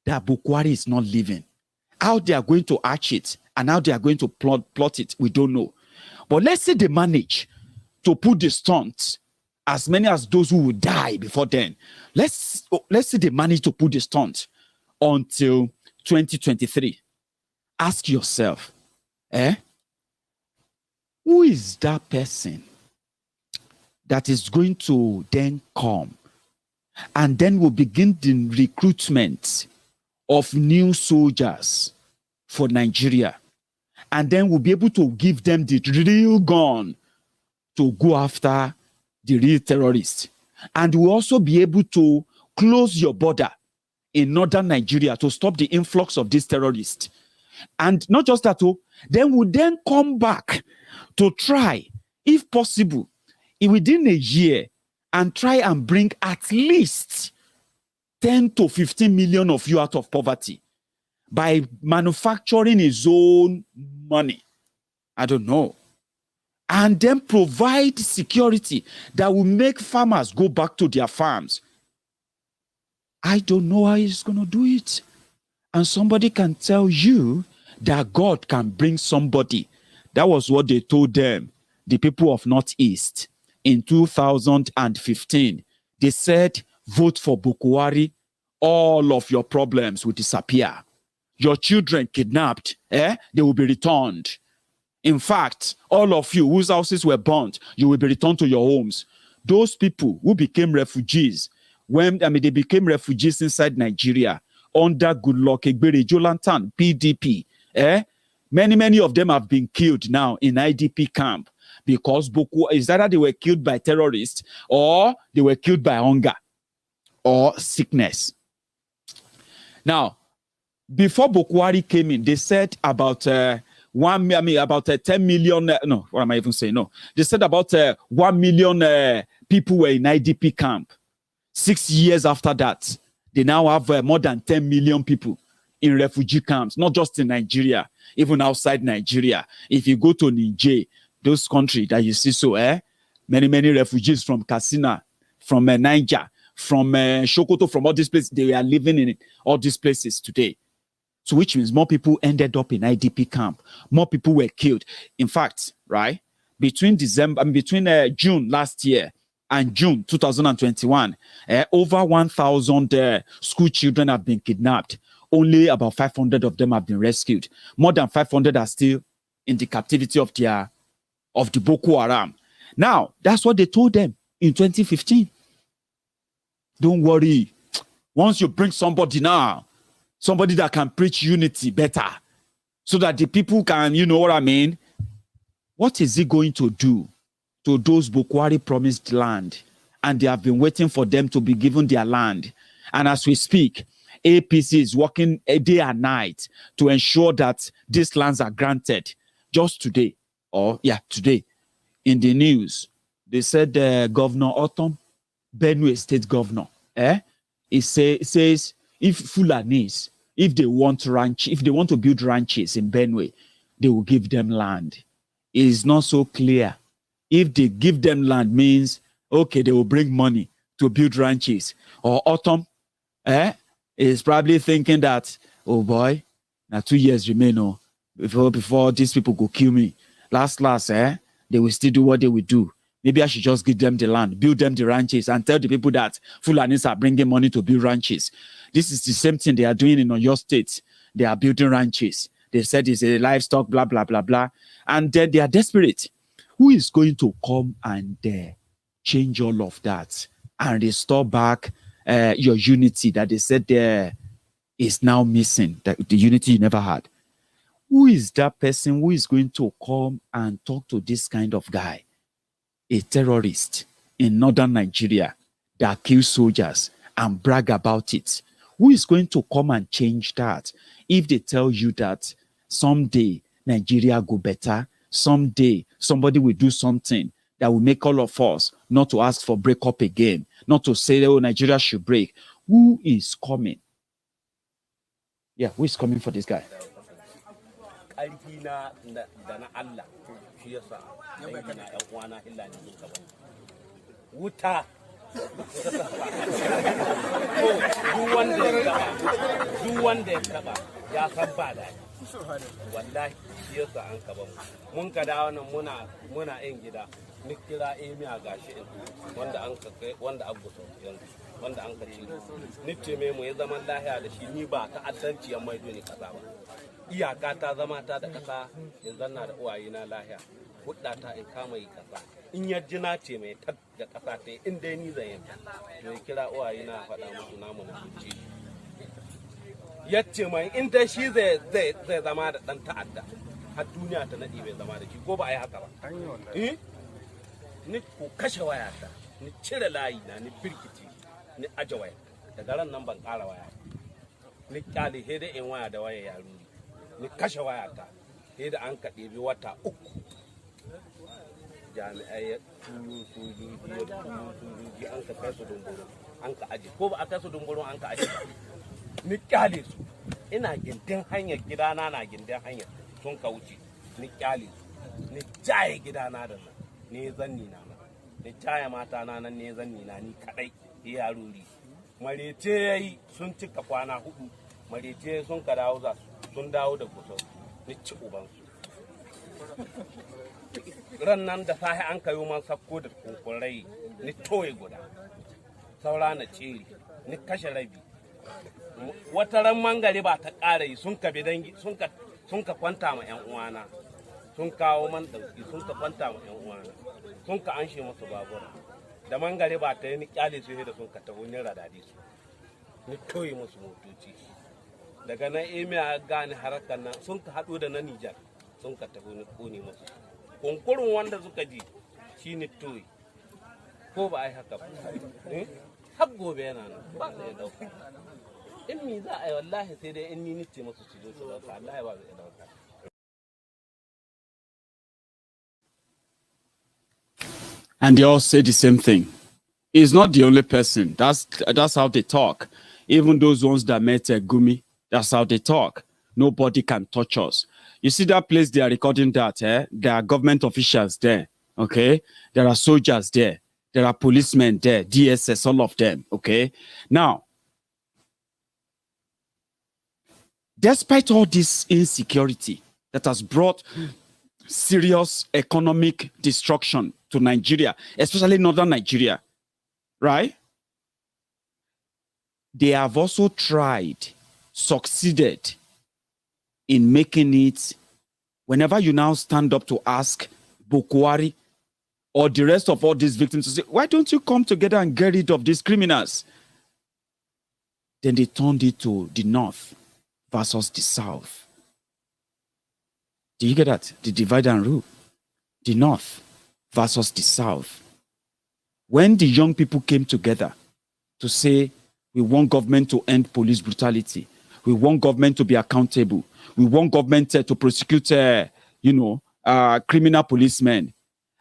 that Buhari is not living. How they are going to arch it and how they are going to plot it, we don't know. But let's say they manage to put the stunt, as many as those who will die before then. Let's say they manage to put the stunt until 2023. Ask yourself, who is that person that is going to then come and then will begin the recruitment of new soldiers for Nigeria, and then we'll be able to give them the real gun to go after the real terrorists. And we'll also be able to close your border in northern Nigeria to stop the influx of these terrorists. And not just that, then we'll then come back to try, if possible, within a year, and try and bring at least 10 to 15 million of you out of poverty by manufacturing his own money. I don't know. And then provide security that will make farmers go back to their farms. I don't know how he's going to do it. And somebody can tell you that God can bring somebody. That was what they told them, the people of Northeast, in 2015. They said, vote for Buhari, all of your problems will disappear. Your children kidnapped, they will be returned. In fact, all of you whose houses were burnt, you will be returned to your homes. Those people who became refugees, they became refugees inside Nigeria under Goodluck Egbere Jonathan, PDP. Many of them have been killed now in IDP camp because is either they were killed by terrorists or they were killed by hunger or sickness. Now, before Buhari came in, they said about 10 million. No, what am I even saying? No, they said about 1 million people were in IDP camp. 6 years after that, they now have more than 10 million people in refugee camps, not just in Nigeria, even outside Nigeria. If you go to Niger, those countries that you see, many refugees from Katsina, from Niger, from Sokoto, from all these places, they are living in all these places today. So which means more people ended up in IDP camp. More people were killed. In fact, right, between June last year and June 2021, over 1,000 school children have been kidnapped. Only about 500 of them have been rescued. More than 500 are still in the captivity of the Boko Haram. Now, that's what they told them in 2015. Don't worry. Once you bring somebody now, somebody that can preach unity better, so that the people can, you know what I mean? What is he going to do to those Buhari promised land? And they have been waiting for them to be given their land. And as we speak, APC is working day and night to ensure that these lands are granted. Just today, today, in the news, they said Governor Otom, Benue State Governor, it says if Fulanis, if they want to build ranches in Benue, they will give them land. It is not so clear. If they give them land means, okay, they will bring money to build ranches. Or Autumn is probably thinking that, oh boy, Now 2 years remain, oh, before these people go kill me. Last, they will still do what they will do. Maybe I should just give them the land, build them the ranches, and tell the people that Fulanis are bringing money to build ranches. This is the same thing they are doing in your state. They are building ranches. They said it's a livestock, blah, blah, blah, blah. And then they are desperate. Who is going to come and change all of that and restore back your unity that they said there is now missing, the unity you never had? Who is that person who is going to come and talk to this kind of guy? A terrorist in northern Nigeria that kills soldiers and brag about it. Who is going to come and change that if they tell you that someday Nigeria go better, someday somebody will do something that will make all of us not to ask for breakup again, not to say, oh, Nigeria should break? Who is coming? Yeah, who is coming for this guy? Wuta duk wanda ya taba ya san ba da wallahi shi yasa an kaba mun ka da wannan muna yin gida ni kira Emir gashi wanda an ka kai wanda abu so yanzu wanda an ka ci ni ce me mu ya zaman lahiya da shi ni ba ta addanci yan maido ne kaza ba iyaka ta zama ta da kasa in zanna da uwaye na lahiya hudda ta in kama yi kasa in yaji na ce mai tar da kasa ta in dai ni zan yanka to kira uwaye na faɗa musu namu na kuci yace mai in dai shi zai zama da dan ta'adda har duniya ta nadi bai zama da shi ko ba a yi haka ba ni ko kashe wayata ni cire layi na ni birkici ni aje waya daga ran nan ban ƙara waya ni kyale he da in waya da waya yaro ni kashe wayata he da an ka ɗebi wata 3 jami'ai sojoji an ka kai su dumburu an ka aje ko ba a kai su dumburu an ka aje ni kyale su ina gindin hanyar gidana na gindin hanyar sun ka wuce ni kyale su ni jaye gidana da nan ne zanni na ni jaye mata na nan ne zanni na ni kadai yaruri marece yayi sun cika kwana 4 marece sun ka dawo za sun dawo da kusa ni ci uban su ran nan da sahi an kayo man sakko da kunkurai ni toye guda saura na ciri ni kashe rabi wata ran mangare ba ta ƙara yi sun ka bidangi sun ka kwanta ma ƴan uwana sun kawo man dauki sun ka kwanta ma ƴan uwana sun ka anshe musu babura da mangare ba ta yi ni kyale su da sun ka taho ni radadi su ni toye musu motoci daga nan Emir gane harakan nan sun ka haɗo da na Niger sun ka taho ni kone musu kunkurin wanda suka ji shi ne toyi ko ba a yi haka ba har gobe yana nan ba zai dauka in mi za a yi wallahi sai dai in ni nice masu su zo su dauka wallahi ba zai dauka. And they all say the same thing. He's not the only person. That's how they talk. Even those ones that met Gumi, that's how they talk. Nobody can touch us. You see that place they are recording that, there are government officials there, okay? There are soldiers there. There are policemen there, DSS, all of them, okay? Now, despite all this insecurity that has brought serious economic destruction to Nigeria, especially northern Nigeria, right? They have also succeeded in making it, whenever you now stand up to ask Buhari or the rest of all these victims to say, why don't you come together and get rid of these criminals? Then they turned it to the north versus the south. Do you get that? The divide and rule. The north versus the south. When the young people came together to say, we want government to end police brutality, we want government to be accountable, we want government to prosecute, criminal policemen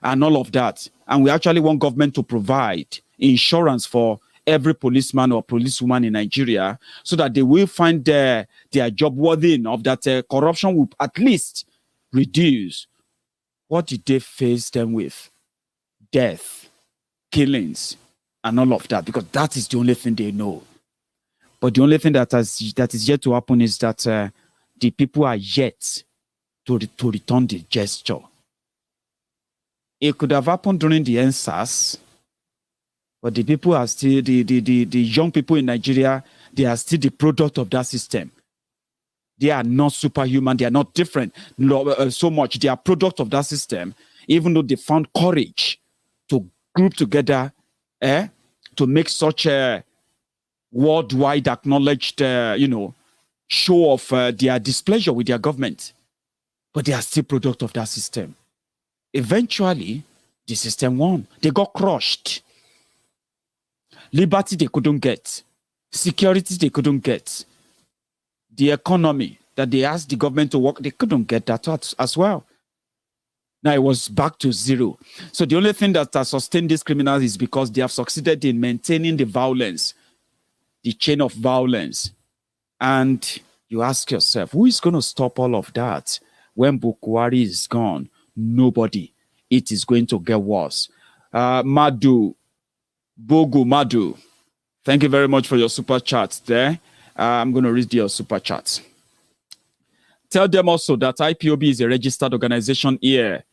and all of that. And we actually want government to provide insurance for every policeman or policewoman in Nigeria so that they will find their job worthy enough that corruption will at least reduce. What did they face them with? Death, killings, and all of that, because that is the only thing they know. But the only thing that is yet to happen is that the people are yet to return the gesture. It could have happened during the NSAS, but the people are still, the young people in Nigeria, they are still the product of that system. They are not superhuman. They are not different so much. They are product of that system, even though they found courage to group together to make such a worldwide acknowledged, show of their displeasure with their government. But they are still product of that system. Eventually, the system won. They got crushed. Liberty they couldn't get. Security they couldn't get. The economy that they asked the government to work, they couldn't get that as well. Now it was back to zero. So the only thing that has sustained these criminals is because they have succeeded in maintaining the violence, the chain of violence. And you ask yourself, who is going to stop all of that? When Buhari is gone, nobody. It is going to get worse. Madu, thank you very much for your super chat there. I'm going to read your super chat. Tell them also that IPOB is a registered organization here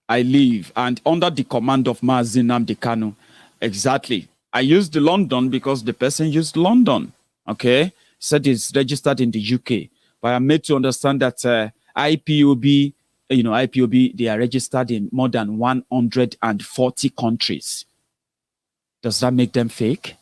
I live and under the command of Mazi Nnamdi Kanu. Exactly. I used the London because the person used London. Okay. Said it's registered in the UK. But I'm made to understand that IPOB, IPOB, they are registered in more than 140 countries. Does that make them fake?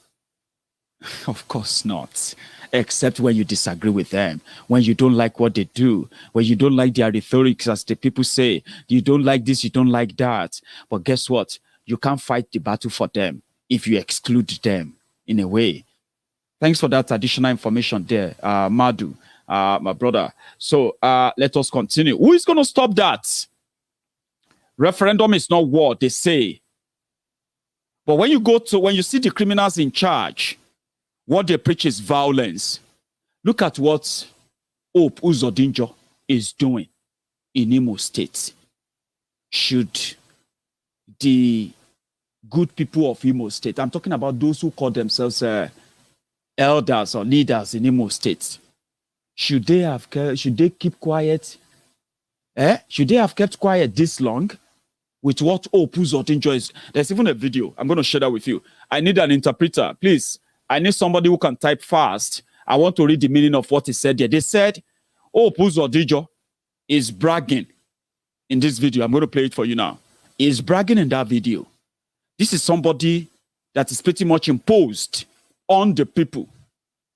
Of course not. Except when you disagree with them, when you don't like what they do, when you don't like their rhetoric, as the people say, you don't like this, you don't like that. But guess what? You can't fight the battle for them if you exclude them in a way. Thanks for that additional information there, Madu, my brother. So let us continue. Who is going to stop that? Referendum is not war, they say. But when you see the criminals in charge, what they preach is violence. Look at what Uzordinjo is doing in Imo State. Should the good people of Imo State, I'm talking about those who call themselves elders or leaders in Imo State, should they keep quiet? Should they have kept quiet this long with what Uzordinjo is? There's even a video. I'm going to share that with you. I need an interpreter, please. I need somebody who can type fast. I want to read the meaning of what he said there. They said, Uzordinjo is bragging in this video. I'm going to play it for you now. He is bragging in that video. This is somebody that is pretty much imposed on the people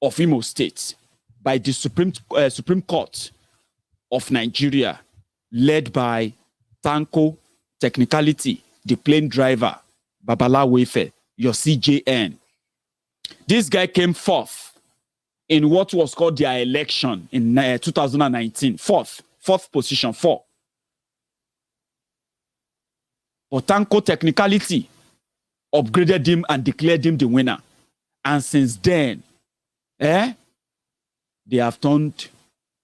of Imo State by the Supreme Court of Nigeria, led by Tanko Technicality, the plane driver, Babala Wefe, your CJN. This guy came fourth in what was called their election in 2019. Fourth position, 4. But Tanko Technicality upgraded him and declared him the winner. And since then, they have turned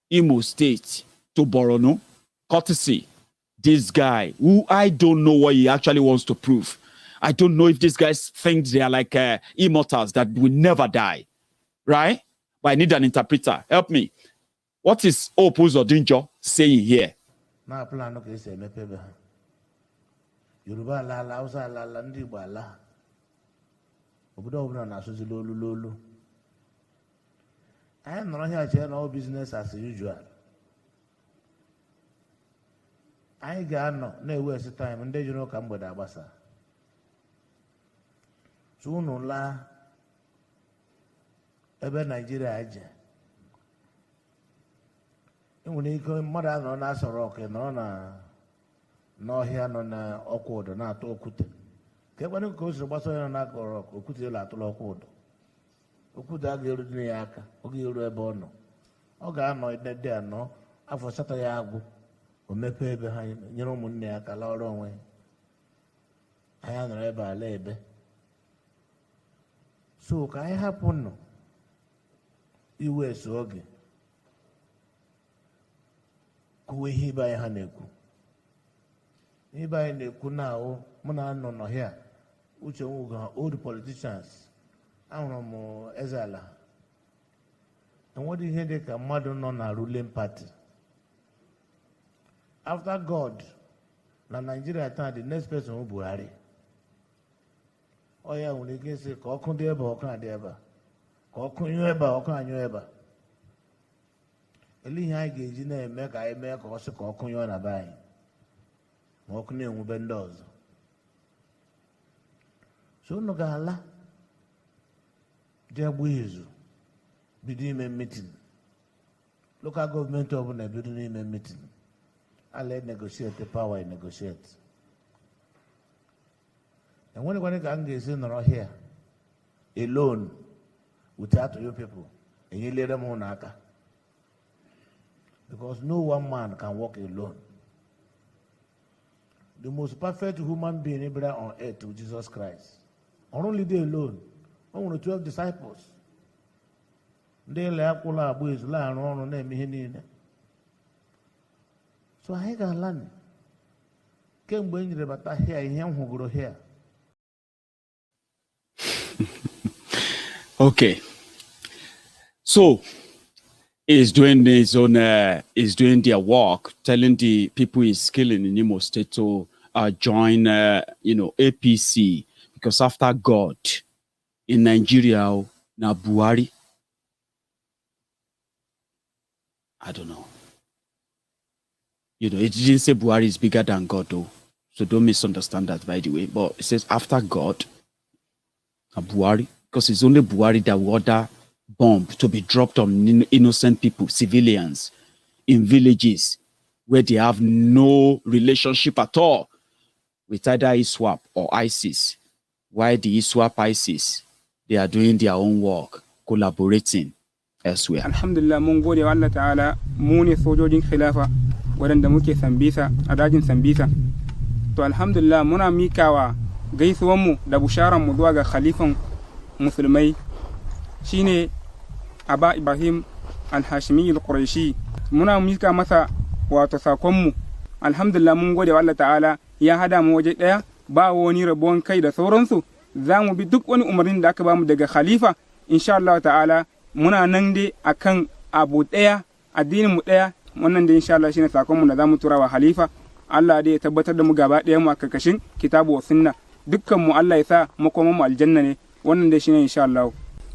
Imo State to Borono, courtesy this guy, who I don't know what he actually wants to prove. I don't know if these guys think they are like immortals that will never die, right? But I need an interpreter. Help me. What is Uzordinjo saying here? I know here no business as usual. I got no waste time and they come with Abasa. Soon la ebe Nigeria aje. When you come mother no na sorok no here no na okwodo na ato okute. Ke when you go to Baso na korok okute la ato okwodo. Okuda ga-eru dị ya aka, ọ ga-eru ebe ọ nọ. Ọ ga-anọ ide anọ, afọ asatọ ya agwụ, o mepee ebe ha nyere ụmụnne ya aka lọrọ onwe ya. Anyị nọrọ ebe ala ebe. So ka anyị hapụ nọ iwe eso oge kwuwe ihe ibe anyị ha na-ekwu. Ibe anyị na-ekwu na ahụ mụ na nọ here uche nwugo ha old politicians. I'm Ezala. And what did he do? A mother non a ruling party. After God, na Nigeria time the next person will Buhari. Oh yeah, when they can say, "Kokun deba, kokun deba, kokun yueba, kokun yueba." Eli hai geji na make I make also kokun yona bai. Kokun ne ubendoz. So no gala. There buizu. Bidu meeting. Local government of na bidu meeting. I let negotiate the power and negotiate. And when you can get in around here, alone, without your people, and you let them on aka. Because no one man can walk alone. The most perfect human being ever on earth was Jesus Christ. Only they alone. Only 12 disciples. They left all our boys lying on them. So I can learn. Came when you about here, him who go here. Okay. So is doing his own is doing their work, telling the people he's killing in Imo State to join APC, because after God in Nigeria now Buhari. I don't know. It didn't say Buhari is bigger than God, though. So don't misunderstand that, by the way. But it says after God, Buhari, because it's only Buhari that will order bomb to be dropped on innocent people, civilians, in villages where they have no relationship at all with either ISWAP or ISIS. While the ISWAP ISIS, they are doing their own work, collaborating elsewhere. Alhamdulillah, mun gode wa Allah ta'ala, mu ne sojojin khilafa waɗanda muke Sambisa a dajin Sambisa. To alhamdulillah muna mikawa gaisuwanmu da busharanmu zuwa ga khalifan musulmai shine Aba Ibrahim al-Hashimi al-Quraishi. Muna mika masa wato sakonmu. Alhamdulillah mun gode wa Allah ta'ala ya hada mu waje daya, ba wani rabon kai da sauransu. Za mu bi duk wani umarnin da aka bamu daga khalifa insha Allah ta'ala. Muna nan dai akan abu daya, addinin mu daya. Wannan da insha Allah shine sakonmu da zamu tura wa khalifa. Allah dai ya tabbatar da mu gaba daya mu a karkashin kitabu wa sunna. Dukkan mu Allah ya sa makoman mu aljanna ne. Wannan dai shine insha Allah.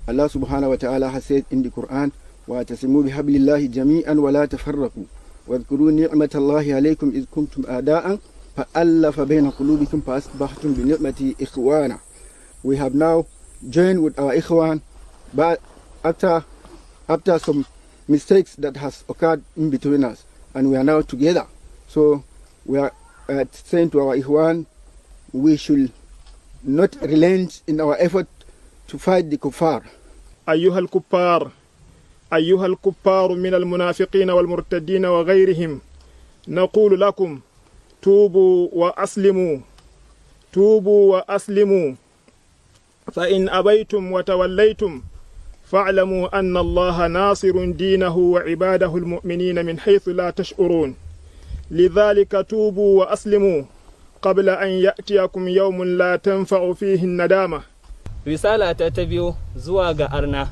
Allah subhanahu wa ta'ala has said in the Quran, وَاتَصِمُوا بِحَبْلِ اللَّهِ جَمِيعًا وَلَا تَفَرَّقُوا وَاذْكُرُوا نِعْمَةَ اللَّهِ عَلَيْكُمْ إِذْ كُنْتُمْ أَعْدَاءً فَأَلَّفَ بَيْنَ قُلُوبِكُمْ فَأَصْبَحْتُمْ بِنِعْمَتِهِ إِخْوَانًا. We have now joined with our ikhwan, but after some mistakes that has occurred in between us, and we are now together. So we are saying to our ikhwan, we should not relent in our effort to fight the kuffar. أيها الكفار من المنافقين والمرتدين وغيرهم نقول لكم توبوا وأسلموا فإن أبيتم وتوليتم فاعلموا أن الله ناصر دينه وعباده المؤمنين من حيث لا تشعرون لذلك توبوا وأسلموا قبل أن يأتيكم يوم لا تنفع فيه الندامة. Risala ta biyo zuwa ga arna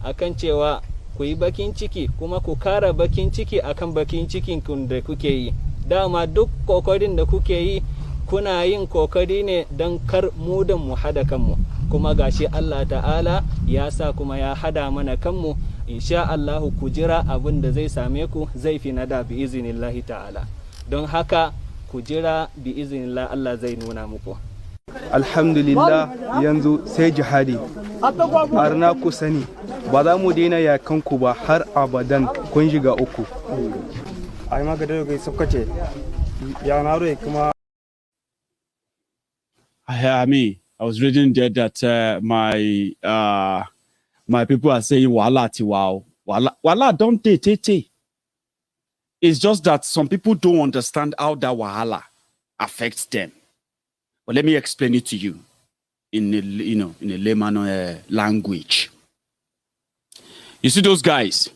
akan cewa ku yi bakin ciki kuma ku kara bakin ciki akan bakin cikin da kuke yi. Dama duk kokarin da kuke yi kuna yin kokari ne don kar mu da mu hada kanmu. Kuma gashi Allah ta'ala ya sa kuma ya hada mana kanmu. Insha Allah ku jira abin da zai same ku zai fi nada bi iznillahi ta'ala. Don haka ku jira bi iznillah Allah zai nuna muku. Alhamdulillah yanzu sai jihadi. Arna ku sani ba za mu daina yakanku ba har abadan kun shiga uku. Ai magana da saukace ya naro kuma I mean, I was reading there that my people are saying wala tiwao. Wala don't te. It's just that some people don't understand how that wahala affects them. But let me explain it to you in a layman language. You see those guys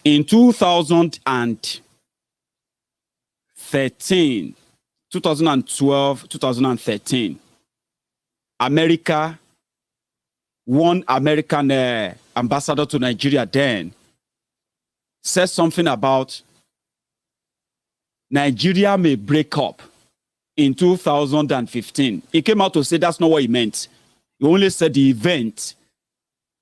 in 2013, 2012, 2013, America, one American ambassador to Nigeria then said something about Nigeria may break up in 2015. He came out to say that's not what he meant. He only said the event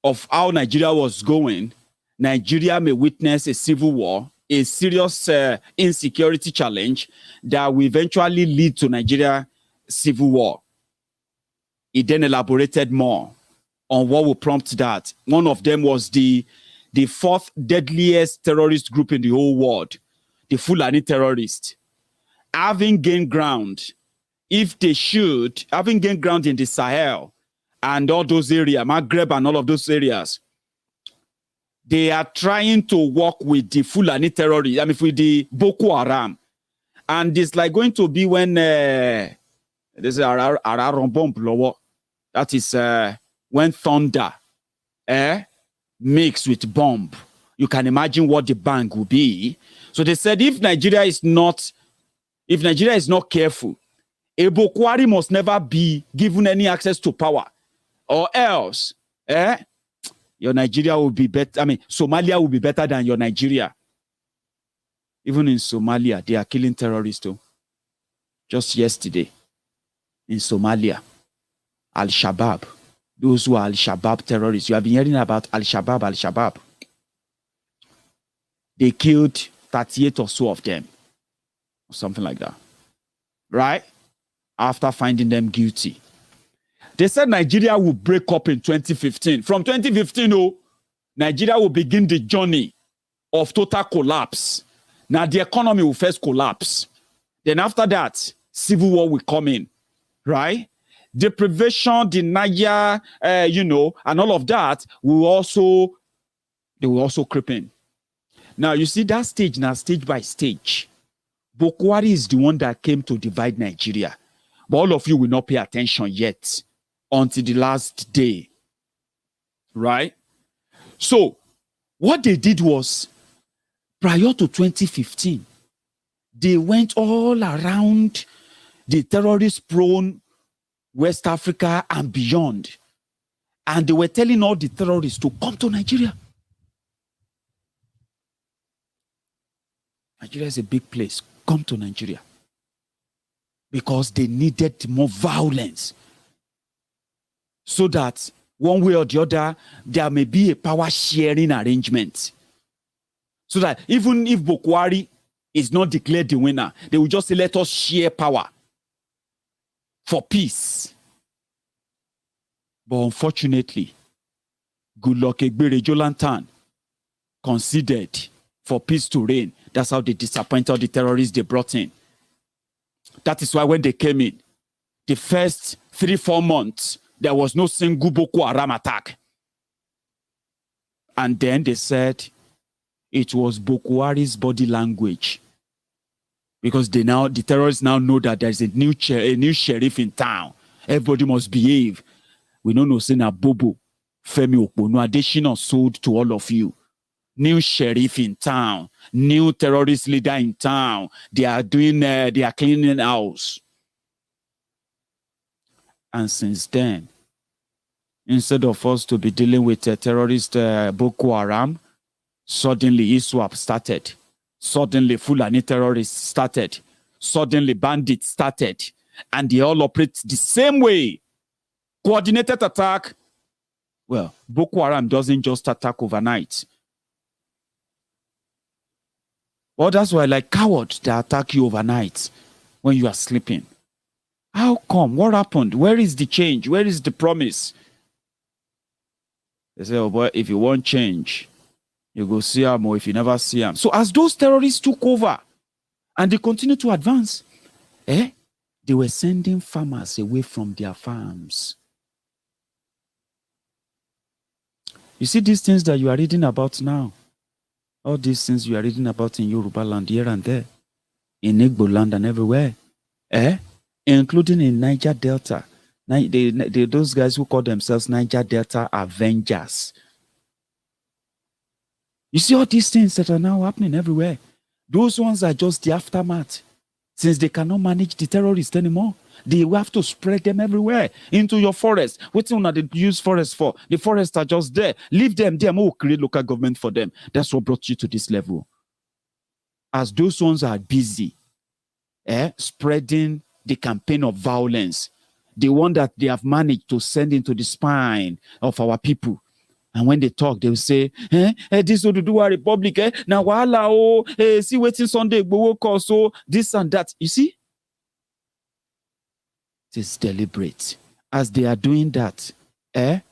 of how Nigeria was going, Nigeria may witness a civil war, a serious insecurity challenge that will eventually lead to Nigeria civil war. He then elaborated more on what will prompt that. One of them was the fourth deadliest terrorist group in the whole world, the Fulani terrorists, having gained ground, if they should, having gained ground in the Sahel and all those areas, Maghreb and all of those areas, they are trying to work with the Fulani terrorists, with the Boko Haram. And it's like going to be when there's a bomb, that is when thunder mixed with bomb. You can imagine what the bang will be. So they said if Nigeria is not careful, a Boko Haram must never be given any access to power, or else your Nigeria will be better. Somalia will be better than your Nigeria. Even in Somalia, they are killing terrorists too. Just yesterday, in Somalia, Al-Shabaab, those who are Al-Shabaab terrorists, you have been hearing about Al-Shabaab. They killed 38 or so of them, or something like that, right? After finding them guilty. They said Nigeria will break up in 2015. From 2015, Nigeria will begin the journey of total collapse. Now, the economy will first collapse. Then after that, civil war will come in, right? Deprivation, the Niger, and all of that will also creep in. Now, you see that stage now, stage by stage. Boko Haram is the one that came to divide Nigeria. But all of you will not pay attention yet until the last day, right? So, what they did was, prior to 2015, they went all around the terrorist-prone West Africa and beyond. And they were telling all the terrorists to come to Nigeria. Nigeria is a big place. Come to Nigeria. Because they needed more violence. So that one way or the other, there may be a power sharing arrangement. So that even if Boko Haram is not declared the winner, they will just say, let us share power for peace. But unfortunately, Goodluck Egbere Jonathan conceded for peace to reign. That's how they disappointed all the terrorists they brought in. That is why when they came in, the first 3-4 months, there was no single Boko Haram attack. And then they said it was Boko Haram's body language. Because the terrorists now know that there's a new sheriff in town. Everybody must behave. We don't know saying Bobo, Femi Okpono Adesina sold to all of you. New sheriff in town, new terrorist leader in town. They are cleaning house. And since then, instead of us to be dealing with terrorist Boko Haram, suddenly ISWAP started. Suddenly Fulani terrorists started. Suddenly bandits started. And they all operate the same way. Coordinated attack. Well, Boko Haram doesn't just attack overnight. Well, that's why, like cowards, they attack you overnight when you are sleeping. How come? What happened? Where is the change? Where is the promise? They say, oh boy, if you want change, you go see them, or if you never see them. So as those terrorists took over and they continue to advance, they were sending farmers away from their farms. You see these things that you are reading about now, all these things you are reading about in Yoruba land here and there, in Igbo land and everywhere, including in Niger Delta. Those guys who call themselves Niger Delta Avengers. You see all these things that are now happening everywhere. Those ones are just the aftermath, since they cannot manage the terrorists anymore. They will have to spread them everywhere into your forest. What's one they use forest for? The forests are just there. Leave them there. We'll create local government for them. That's what brought you to this level. As those ones are busy spreading the campaign of violence, the one that they have managed to send into the spine of our people. And when they talk, they will say, this Oduduwa Republic, now wala see waiting Sunday, so this and that. You see? It is deliberate. As they are doing that, there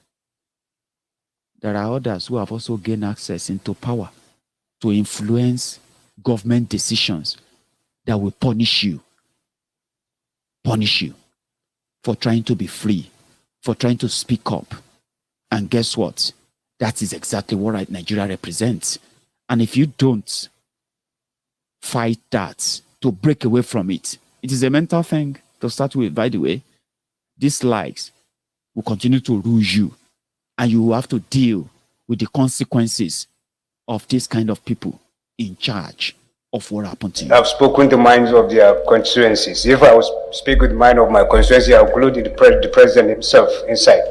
are others who have also gained access into power to influence government decisions that will punish you for trying to be free, for trying to speak up. And guess what? That is exactly what Nigeria represents. And if you don't fight that, to break away from it, it is a mental thing to start with. By the way, these likes will continue to rule you, and you will have to deal with the consequences of this kind of people in charge of what happened to you. I've spoken the minds of their constituencies. If I was speak with the mind of my constituency, I would include the president himself inside.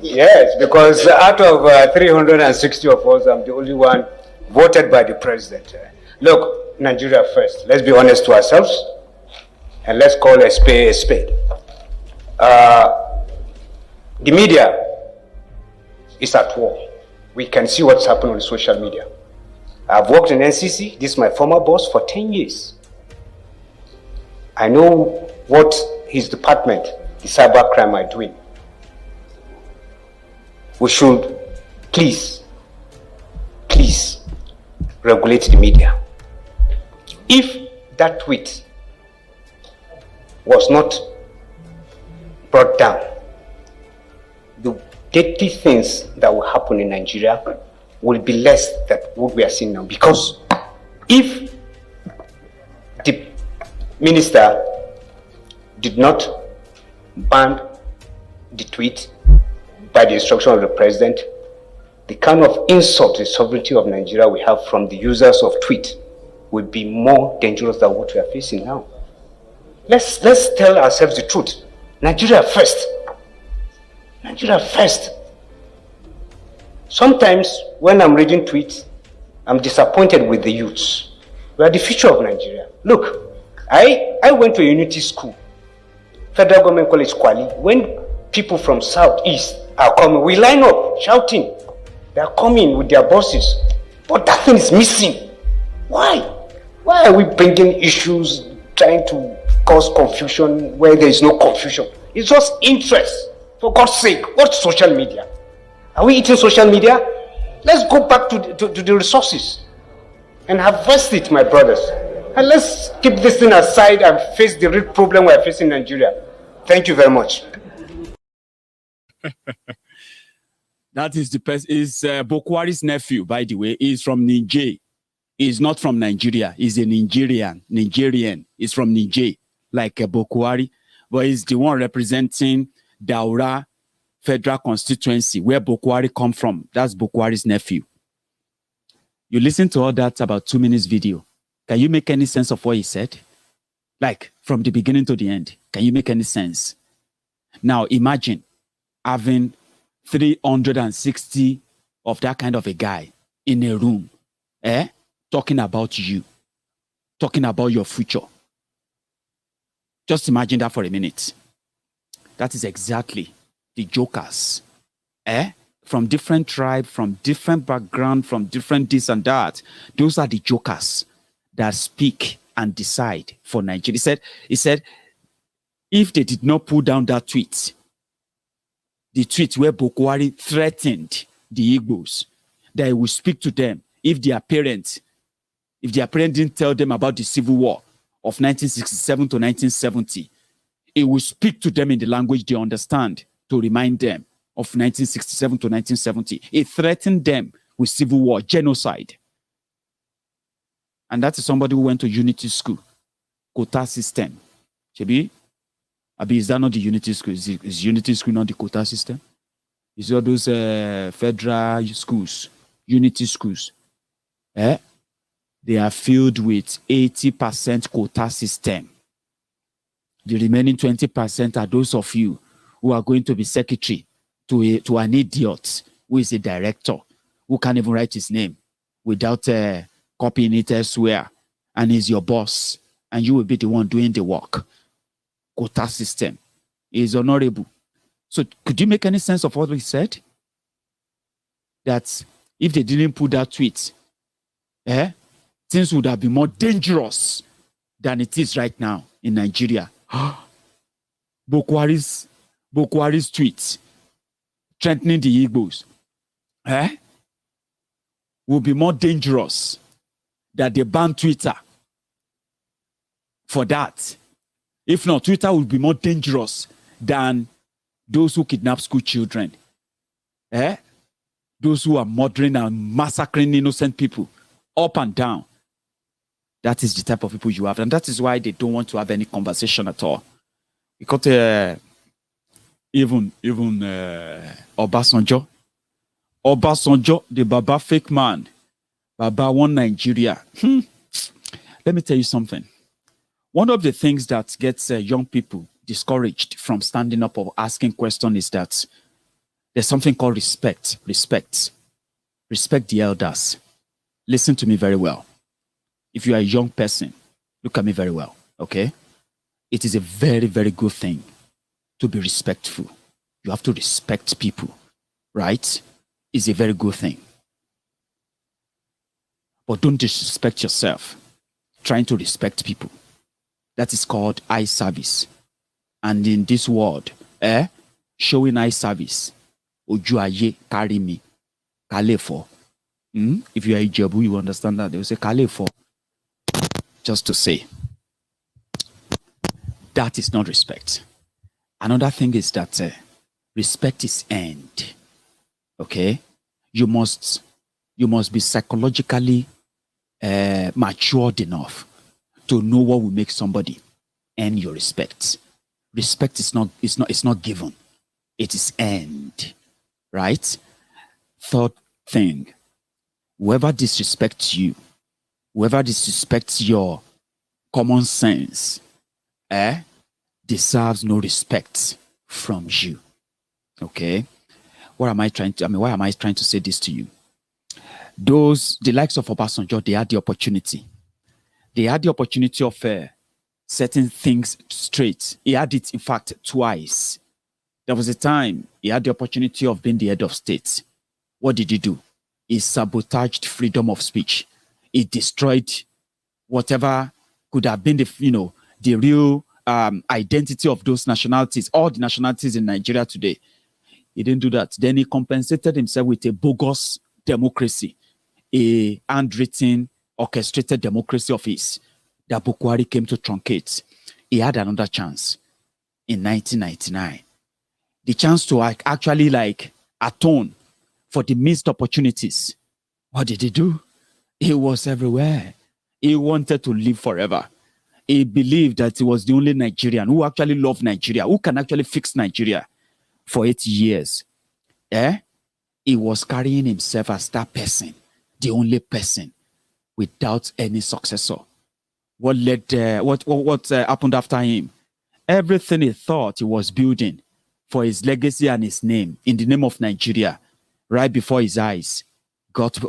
Yes, because out of 360 of us, I'm the only one voted by the president. Look, Nigeria first. Let's be honest to ourselves, and let's call a spade a spade. The media is at war. We can see what's happening on social media. I've worked in NCC. This is my former boss for 10 years. I know what his department, the cybercrime, are doing. We should please regulate the media. If that tweet was not brought down, the deadly things that will happen in Nigeria will be less than what we are seeing now. Because if the minister did not ban the tweet by the instruction of the president, the kind of insult to the sovereignty of Nigeria we have from the users of tweet would be more dangerous than what we are facing now. Let's tell ourselves the truth. Nigeria first. Nigeria first. Sometimes when I'm reading tweets, I'm disappointed with the youths. We are the future of Nigeria. Look, I went to a unity school, Federal Government College Kwali. When people from Southeast are coming, we line up shouting. They are coming with their bosses. But that thing is missing. Why? Why are we bringing issues, trying to cause confusion where there is no confusion? It's just interest. For God's sake, what's social media? Are we eating social media? Let's go back to the resources and harvest it, my brothers. And let's keep this thing aside and face the real problem we are facing in Nigeria. Thank you very much. That is Buhari's nephew, by the way. He's from Niger. He's not from Nigeria. He's a Nigerian. He's from Niger, like Buhari. But he's the one representing Daura Federal Constituency, where Buhari come from. That's Buhari's nephew. You listen to all that about 2 minutes video. Can you make any sense of what he said? Like, from the beginning to the end. Can you make any sense? Now, imagine having 360 of that kind of a guy in a room, talking about you, talking about your future. Just imagine that for a minute. That is exactly the jokers, from different tribe, from different background, from different this and that. Those are the jokers that speak and decide for Nigeria. He said, if they did not pull down that tweet, the tweet where Buhari threatened the Igbos, that he will speak to them if their parents didn't tell them about the civil war of 1967 to 1970, he will speak to them in the language they understand to remind them of 1967 to 1970. He threatened them with civil war, genocide. And that is somebody who went to unity school, quota system. Chebi, is that not the unity school? Is unity school not the quota system? Is all those federal schools, unity schools? They are filled with 80% quota system. The remaining 20% are those of you who are going to be secretary to an idiot who is a director, who can't even write his name without copying it elsewhere, and is your boss, and you will be the one doing the work. Quota system is honorable. So could you make any sense of what we said? That if they didn't put that tweet, things would have been more dangerous than it is right now in Nigeria. Buhari's tweet threatening the Igbos will be more dangerous than they ban Twitter for that. If not, Twitter will be more dangerous than those who kidnap school children. Those who are murdering and massacring innocent people up and down. That is the type of people you have. And that is why they don't want to have any conversation at all. Because even Obasanjo, the Baba fake man, Baba one Nigeria. Let me tell you something. One of the things that gets young people discouraged from standing up or asking questions is that there's something called respect. Respect the elders. Listen to me very well. If you are a young person, look at me very well, okay? It is a very, very good thing to be respectful. You have to respect people, right? It's a very good thing. But don't disrespect yourself trying to respect people. That is called eye service. And in this world, showing eye service, ojuaye carry me, kalefo. If you are a Jebu, you understand that. They will say kalefo. Just to say, that is not respect. Another thing is that respect is earned. Okay? You must be psychologically matured enough to know what will make somebody earn your respect. Respect is not given. It is earned. Right? Third thing, whoever disrespects you, whoever disrespects your common sense, deserves no respect from you. Okay? Why am I trying to say this to you? The likes of Obasanjo, they had the opportunity. They had the opportunity of setting things straight. He had it, in fact, twice. There was a time he had the opportunity of being the head of state. What did he do? He sabotaged freedom of speech. He destroyed whatever could have been the real identity of those nationalities, all the nationalities in Nigeria today. He didn't do that. Then he compensated himself with a bogus democracy, a handwritten, orchestrated democracy of his that Buhari came to truncate. He had another chance in 1999. The chance to actually atone for the missed opportunities. What did he do? He was everywhere. He wanted to live forever. He believed that he was the only Nigerian who actually loved Nigeria, who can actually fix Nigeria for 8 years. He was carrying himself as that person, the only person, without any successor. What happened after him? Everything he thought he was building for his legacy and his name, in the name of Nigeria, right before his eyes, got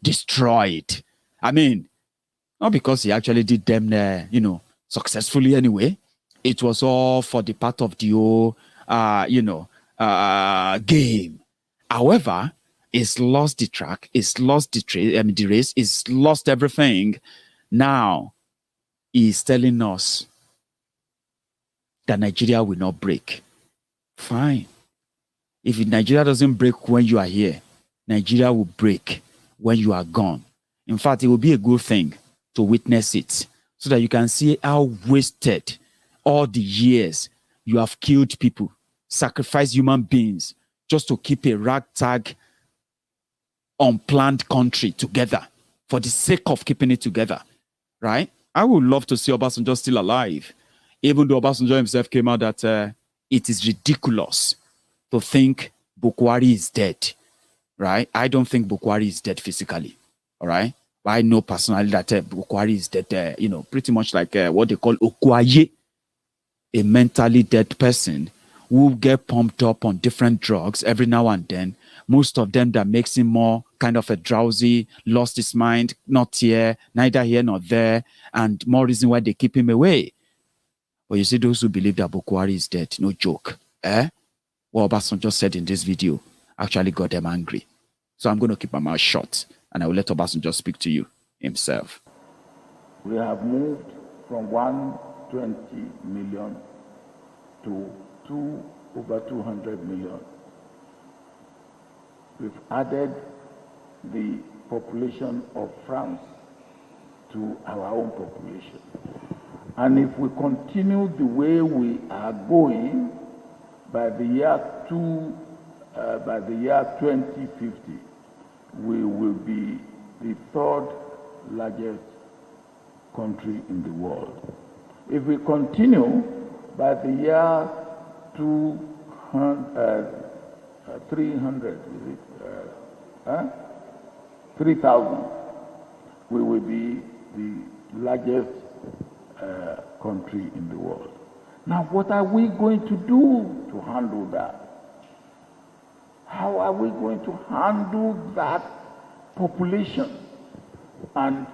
destroyed. I mean, not because he actually did them, successfully anyway. It was all for the part of the whole, game. However, he's lost the track, he's lost the race, he's lost everything. Now, he's telling us that Nigeria will not break. Fine. If Nigeria doesn't break when you are here, Nigeria will break when you are gone. In fact, it will be a good thing to witness it so that you can see how wasted all the years you have killed people, sacrificed human beings just to keep a ragtag, unplanned country together for the sake of keeping it together, right? I would love to see Obasanjo still alive, even though Obasanjo himself came out that it is ridiculous to think Buhari is dead, right? I don't think Buhari is dead physically, all right? But I know personally that Buhari is dead, pretty much like what they call Okwaye. a mentally dead person who get pumped up on different drugs every now and then, most of them that makes him more kind of a drowsy, lost his mind, not here, neither here nor there, and more reason why they keep him away. But you see, those who believe that Buhari is dead, no joke. What Obasanjo said in this video actually got them angry. So I'm going to keep my mouth shut, and I will let Obasanjo speak to you himself. We have moved from 120 million to over 200 million. We've added the population of France to our own population. And if we continue the way we are going, by the year 2050, we will be the third largest country in the world. If we continue, by the year 3,000, we will be the largest country in the world. Now, what are we going to do to handle that? How are we going to handle that population? And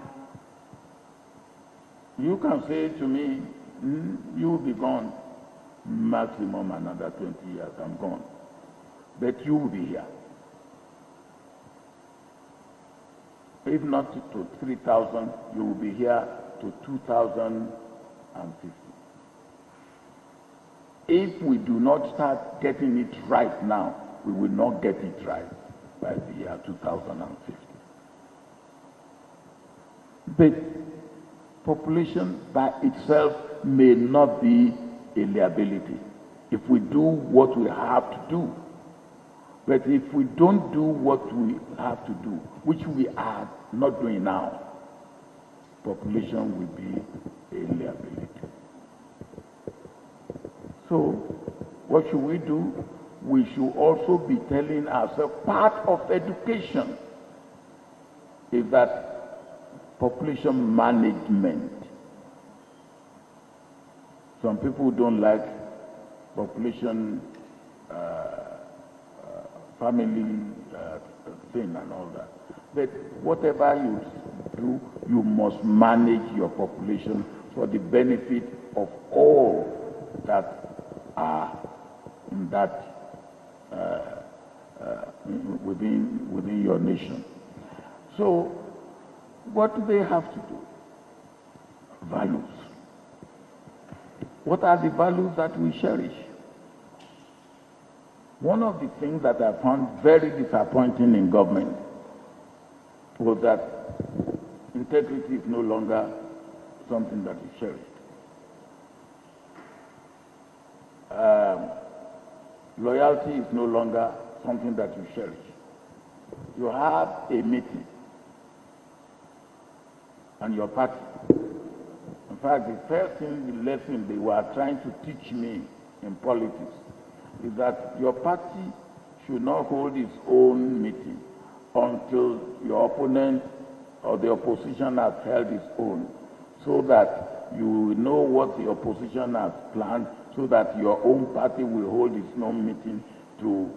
you can say to me, you'll be gone maximum another 20 years, I'm gone. But you will be here. If not to 3,000, you will be here to 2050. If we do not start getting it right now, we will not get it right by the year 2050. But population by itself may not be a liability if we do what we have to do. But if we don't do what we have to do, which we are not doing now, population will be a liability. So, what should we do? We should also be telling ourselves part of education is that population management. Some people don't like population family thing and all that. But whatever you do, you must manage your population for the benefit of all that are in that within your nation. So, what do they have to do? Values. What are the values that we cherish? One of the things that I found very disappointing in government was that integrity is no longer something that is cherished. Loyalty is no longer something that you cherish. You have a meeting and your party. In fact, the first thing, the lesson they were trying to teach me in politics is that your party should not hold its own meeting until your opponent or the opposition has held its own, so that you know what the opposition has planned, so that your own party will hold its own meeting to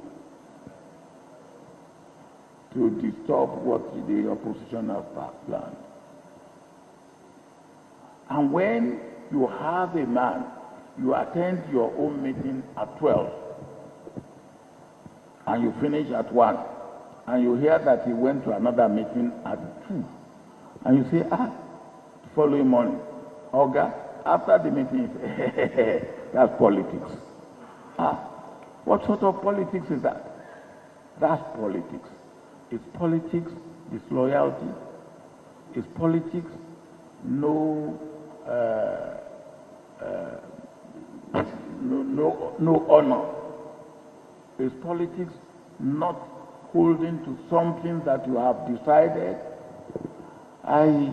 disturb what the opposition has planned. And when you have a man, you attend your own meeting at 12, and you finish at 1, and you hear that he went to another meeting at 2, and you say, following morning, Oga, after the meeting, that's politics. What sort of politics is that? That's politics. It's politics, disloyalty. It's politics, no honor. It's politics not holding to something that you have decided. I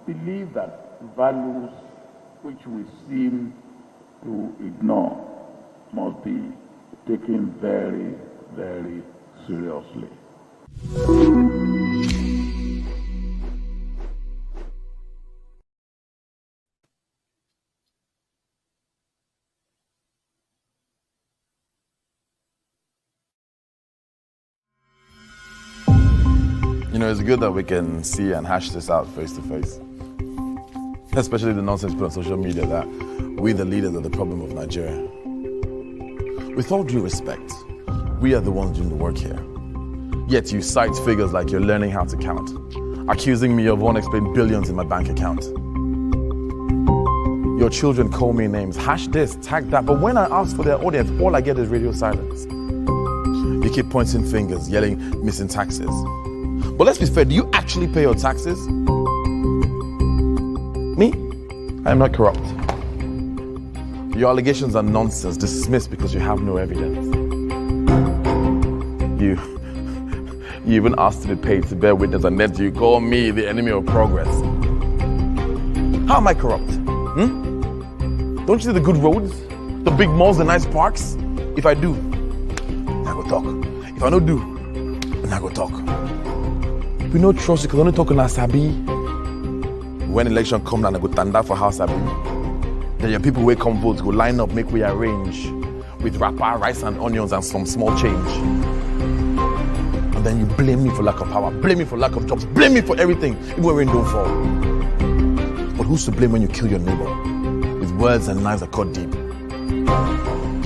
believe that values which we seem to ignore must be taken very, very seriously. You know, it's good that we can see and hash this out face to face. Especially the nonsense put on social media that we, the leaders, are the problem of Nigeria. With all due respect, we are the ones doing the work here. Yet you cite figures like you're learning how to count, accusing me of unexplained billions in my bank account. Your children call me names, hash this, tag that, but when I ask for their audience, all I get is radio silence. You keep pointing fingers, yelling missing taxes. But let's be fair, do you actually pay your taxes? Me? I am not corrupt. Your allegations are nonsense, dismissed because you have no evidence. You even asked to be paid to bear witness, and then you call me the enemy of progress. How am I corrupt? Don't you see the good roads, the big malls, the nice parks? If I do, I go talk. If I don't do, I go talk. We no trust you because only talk on Asabi. When election come and I go tanda for house Asabi, then your people will come vote, go line up, make we arrange with wrapper, rice and onions and some small change. And then you blame me for lack of power, blame me for lack of jobs, blame me for everything, even when rain don't fall. But who's to blame when you kill your neighbor? With words and knives that cut deep.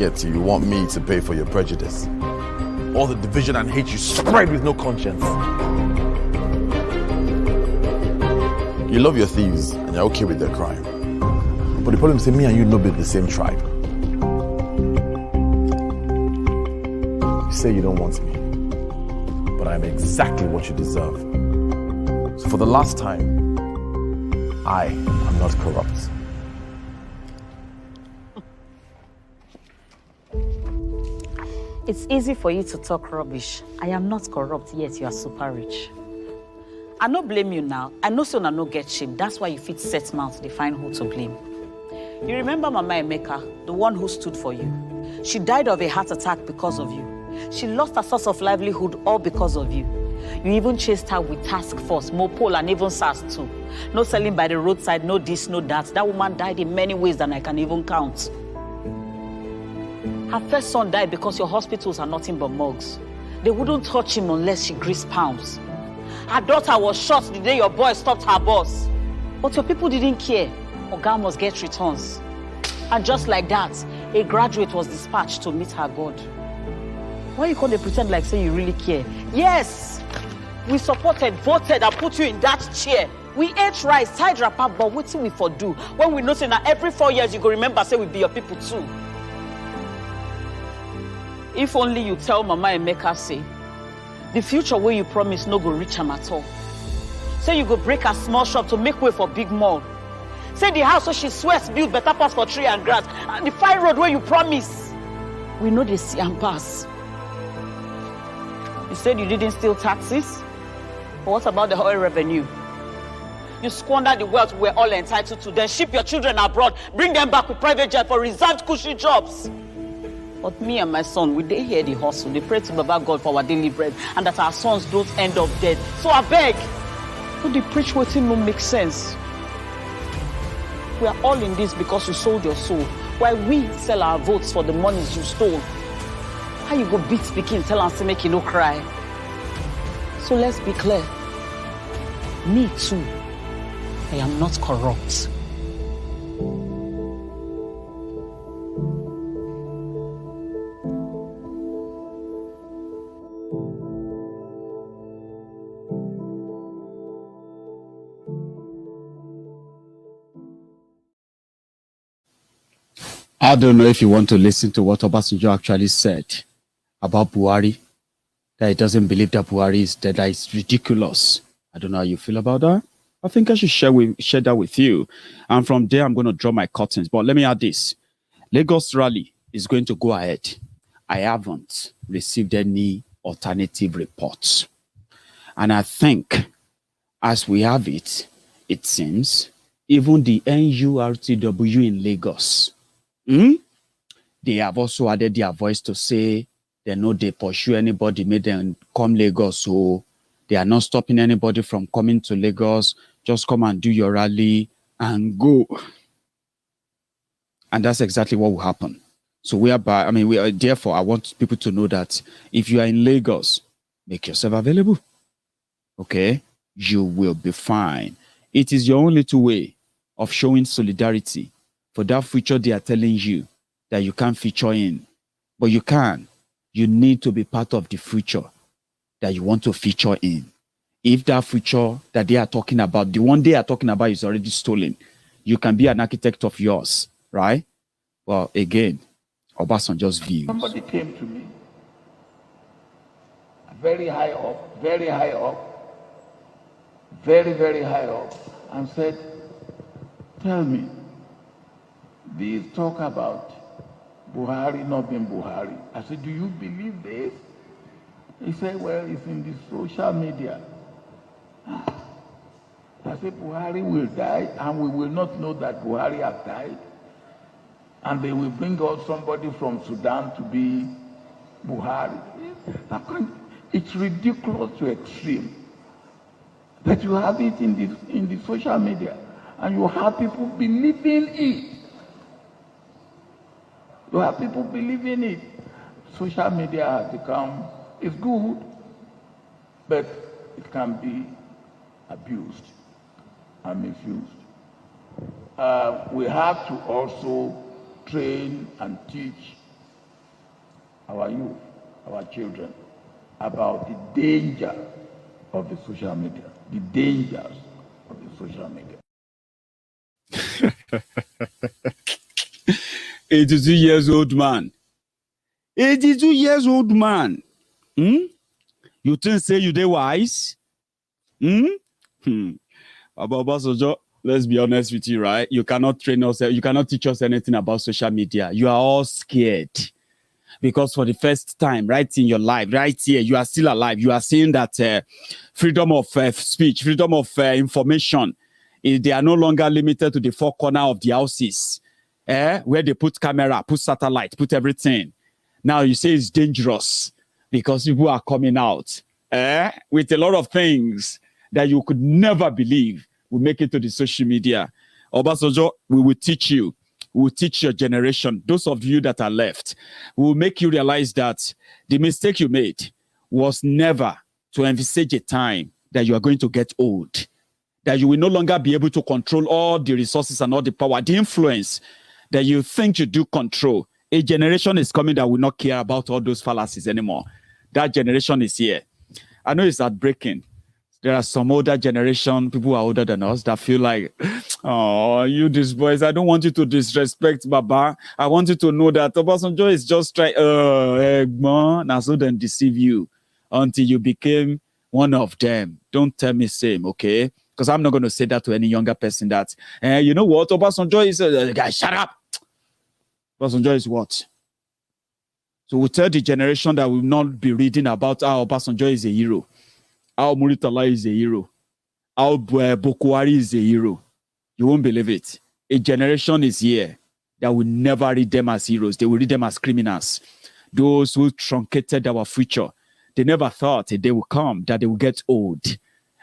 Yet you want me to pay for your prejudice. All the division and hate you spread with no conscience. You love your thieves and you're okay with their crime. But the problem is me and you no be the same tribe. You say you don't want me, but I am exactly what you deserve. So for the last time, I am not corrupt. It's easy for you to talk rubbish. I am not corrupt, yet you are super rich. I no blame you now. I know so I no get shame. That's why you fit set mouth to define who to blame. You remember Mama Emeka, the one who stood for you. She died of a heart attack because of you. She lost her source of livelihood all because of you. You even chased her with task force, Mopol, and even SARS too. No selling by the roadside, no this, no that. That woman died in many ways than I can even count. Her first son died because your hospitals are nothing but morgues. They wouldn't touch him unless she greased pounds. Her daughter was shot the day your boy stopped her boss. But your people didn't care. Oga must get returns. And just like that, a graduate was dispatched to meet her God. Why you can't pretend like say you really care? Yes! We supported, voted, and put you in that chair. We ate rice, tied wrapper, but what we for do? When we know say that every 4 years you go remember say we be your people too. If only you tell Mama Emeka say, the future where you promise no go reach am at all. Say you go break a small shop to make way for big mall. Say the house so she swears build better pass for tree and grass. And the fine road where you promise, we know they see and pass. You said you didn't steal taxes? But what about the oil revenue? You squandered the wealth we're all entitled to, then ship your children abroad, bring them back with private jet for reserved cushy jobs. But me and my son, we dey hear the hustle. They pray to Baba God for our daily bread and that our sons don't end up dead. So I beg, don't they preach what no make sense? We are all in this because you sold your soul, while we sell our votes for the monies you stole. How you go beat speaking, tell us to make you no cry? So let's be clear. Me too, I am not corrupt. I don't know if you want to listen to what Obasanjo actually said about Buhari, that he doesn't believe that Buhari is dead, that it's ridiculous. I don't know how you feel about that. I think I should share that with you. And from there, I'm going to draw my curtains. But let me add this. Lagos rally is going to go ahead. I haven't received any alternative reports. And I think, as we have it, it seems, even the NURTW in Lagos, they have also added their voice to say they know they pursue anybody, made them come Lagos. So they are not stopping anybody from coming to Lagos. Just come and do your rally and go. And that's exactly what will happen. So therefore, I want people to know that if you are in Lagos, make yourself available. okay, you will be fine. It is your own little way of showing solidarity for that future they are telling you that you can't feature in. But you can. You need to be part of the future that you want to feature in. If that future that they are talking about, the one they are talking about is already stolen, you can be an architect of yours, right? Well, again, Obasanjo's views. Somebody came to me, very high up, very high up, and said, tell me, these talk about Buhari not being Buhari. I said, do you believe this? He said, well, it's in the social media. I said, Buhari will die, and we will not know that Buhari has died. And they will bring out somebody from Sudan to be Buhari. It's ridiculous to extreme. But you have it in the social media, and you have people believing it. You have people believing it. Social media has become, it's good, but it can be abused and misused. We have to also train and teach our youth, our children, about the danger of the social media, the dangers of the social media. 82 years old man. 82 years old man. You think say you dey wise? Obasanjo, let's be honest with you, right? You cannot train us, you cannot teach us anything about social media. You are all scared. Because for the first time, right in your life, right here, you are still alive. You are seeing that freedom of speech, freedom of information, they are no longer limited to the four corners of the houses, where they put camera, put satellite, put everything. Now you say it's dangerous because people are coming out with a lot of things that you could never believe will make it to the social media. Obasanjo, we will teach you. We will teach your generation, those of you that are left. We will make you realize that the mistake you made was never to envisage a time that you are going to get old, that you will no longer be able to control all the resources and all the power, the influence that you think you do control. A generation is coming that will not care about all those fallacies anymore. That generation is here. I know it's heartbreaking. There are some older generation, people who are older than us, that feel like, oh, you these boys, I don't want you to disrespect Baba. I want you to know that Obasanjo is just trying, now so then deceive you until you became one of them. Don't tell me same, okay? Because I'm not going to say that to any younger person that, you know what, Obasanjo is a guy, shut up. Obasanjo is what? So we'll tell the generation that will not be reading about how Obasanjo is a hero, how Muritala is a hero, how Bokwari is a hero. You won't believe it. A generation is here that will never read them as heroes. They will read them as criminals. Those who truncated our future. They never thought a day will come that they will get old.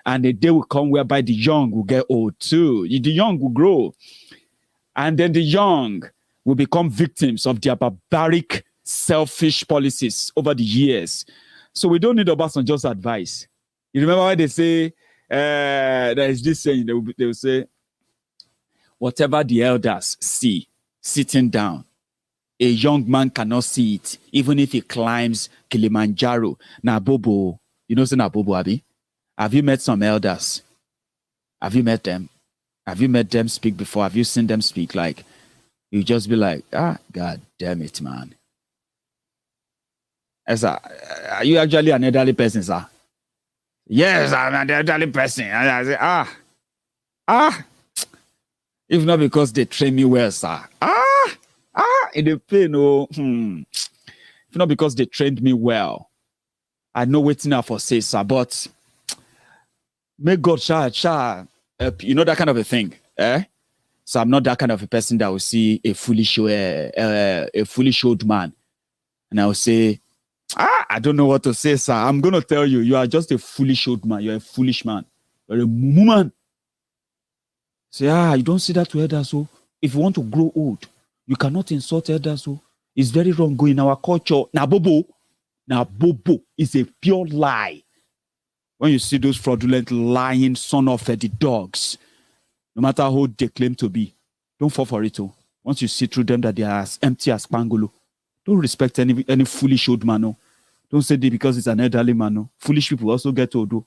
And a day will come whereby the young will get old too. The young will grow. And then the young will become victims of their barbaric, selfish policies over the years. So we don't need Obasanjo's advice. You remember when they say, there is this saying, they will say, whatever the elders see sitting down, a young man cannot see it, even if he climbs Kilimanjaro. Nabobo, you know, say Nabobo, Abi? Have you met some elders? Have you met them? Have you met them speak before? Have you seen them speak? Like, you just be like, God damn it, man. Sir, are you actually an elderly person, sir? Yes, I'm an elderly person. And I say, if not because they train me well, sir. In the pain, if not because they trained me well. I know waiting now for say, sir, but may God you know that kind of a thing, So I'm not that kind of a person that will see a foolish old man, and I will say, I don't know what to say, sir. I'm going to tell you, you are just a foolish old man. You're a foolish man. You're a woman. Say, you don't see that to elders. So if you want to grow old, you cannot insult elders. So it's very wrong going in our culture. Nabobo is a pure lie. When you see those fraudulent, lying son of the dogs, no matter who they claim to be, don't fall for it. Once you see through them that they are as empty as pangolo, don't respect any foolish old man. No. Don't say that because it's an elderly man. No. Foolish people also get to do.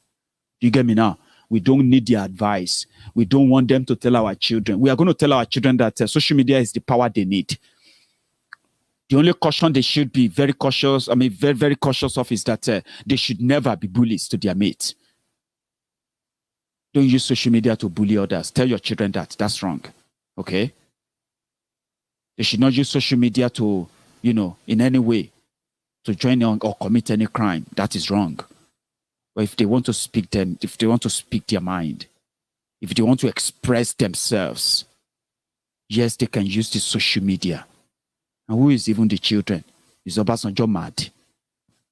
You get me now? We don't need their advice. We don't want them to tell our children. We are going to tell our children that social media is the power they need. The only caution they should be very cautious, very, very cautious of is that they should never be bullies to their mates. Don't use social media to bully others. Tell your children that. That's wrong. Okay? They should not use social media to, in any way, to join on or commit any crime. That is wrong. But if they want to speak if they want to speak their mind, if they want to express themselves, yes, they can use the social media. And who is even the children? Is Obasanjo mad?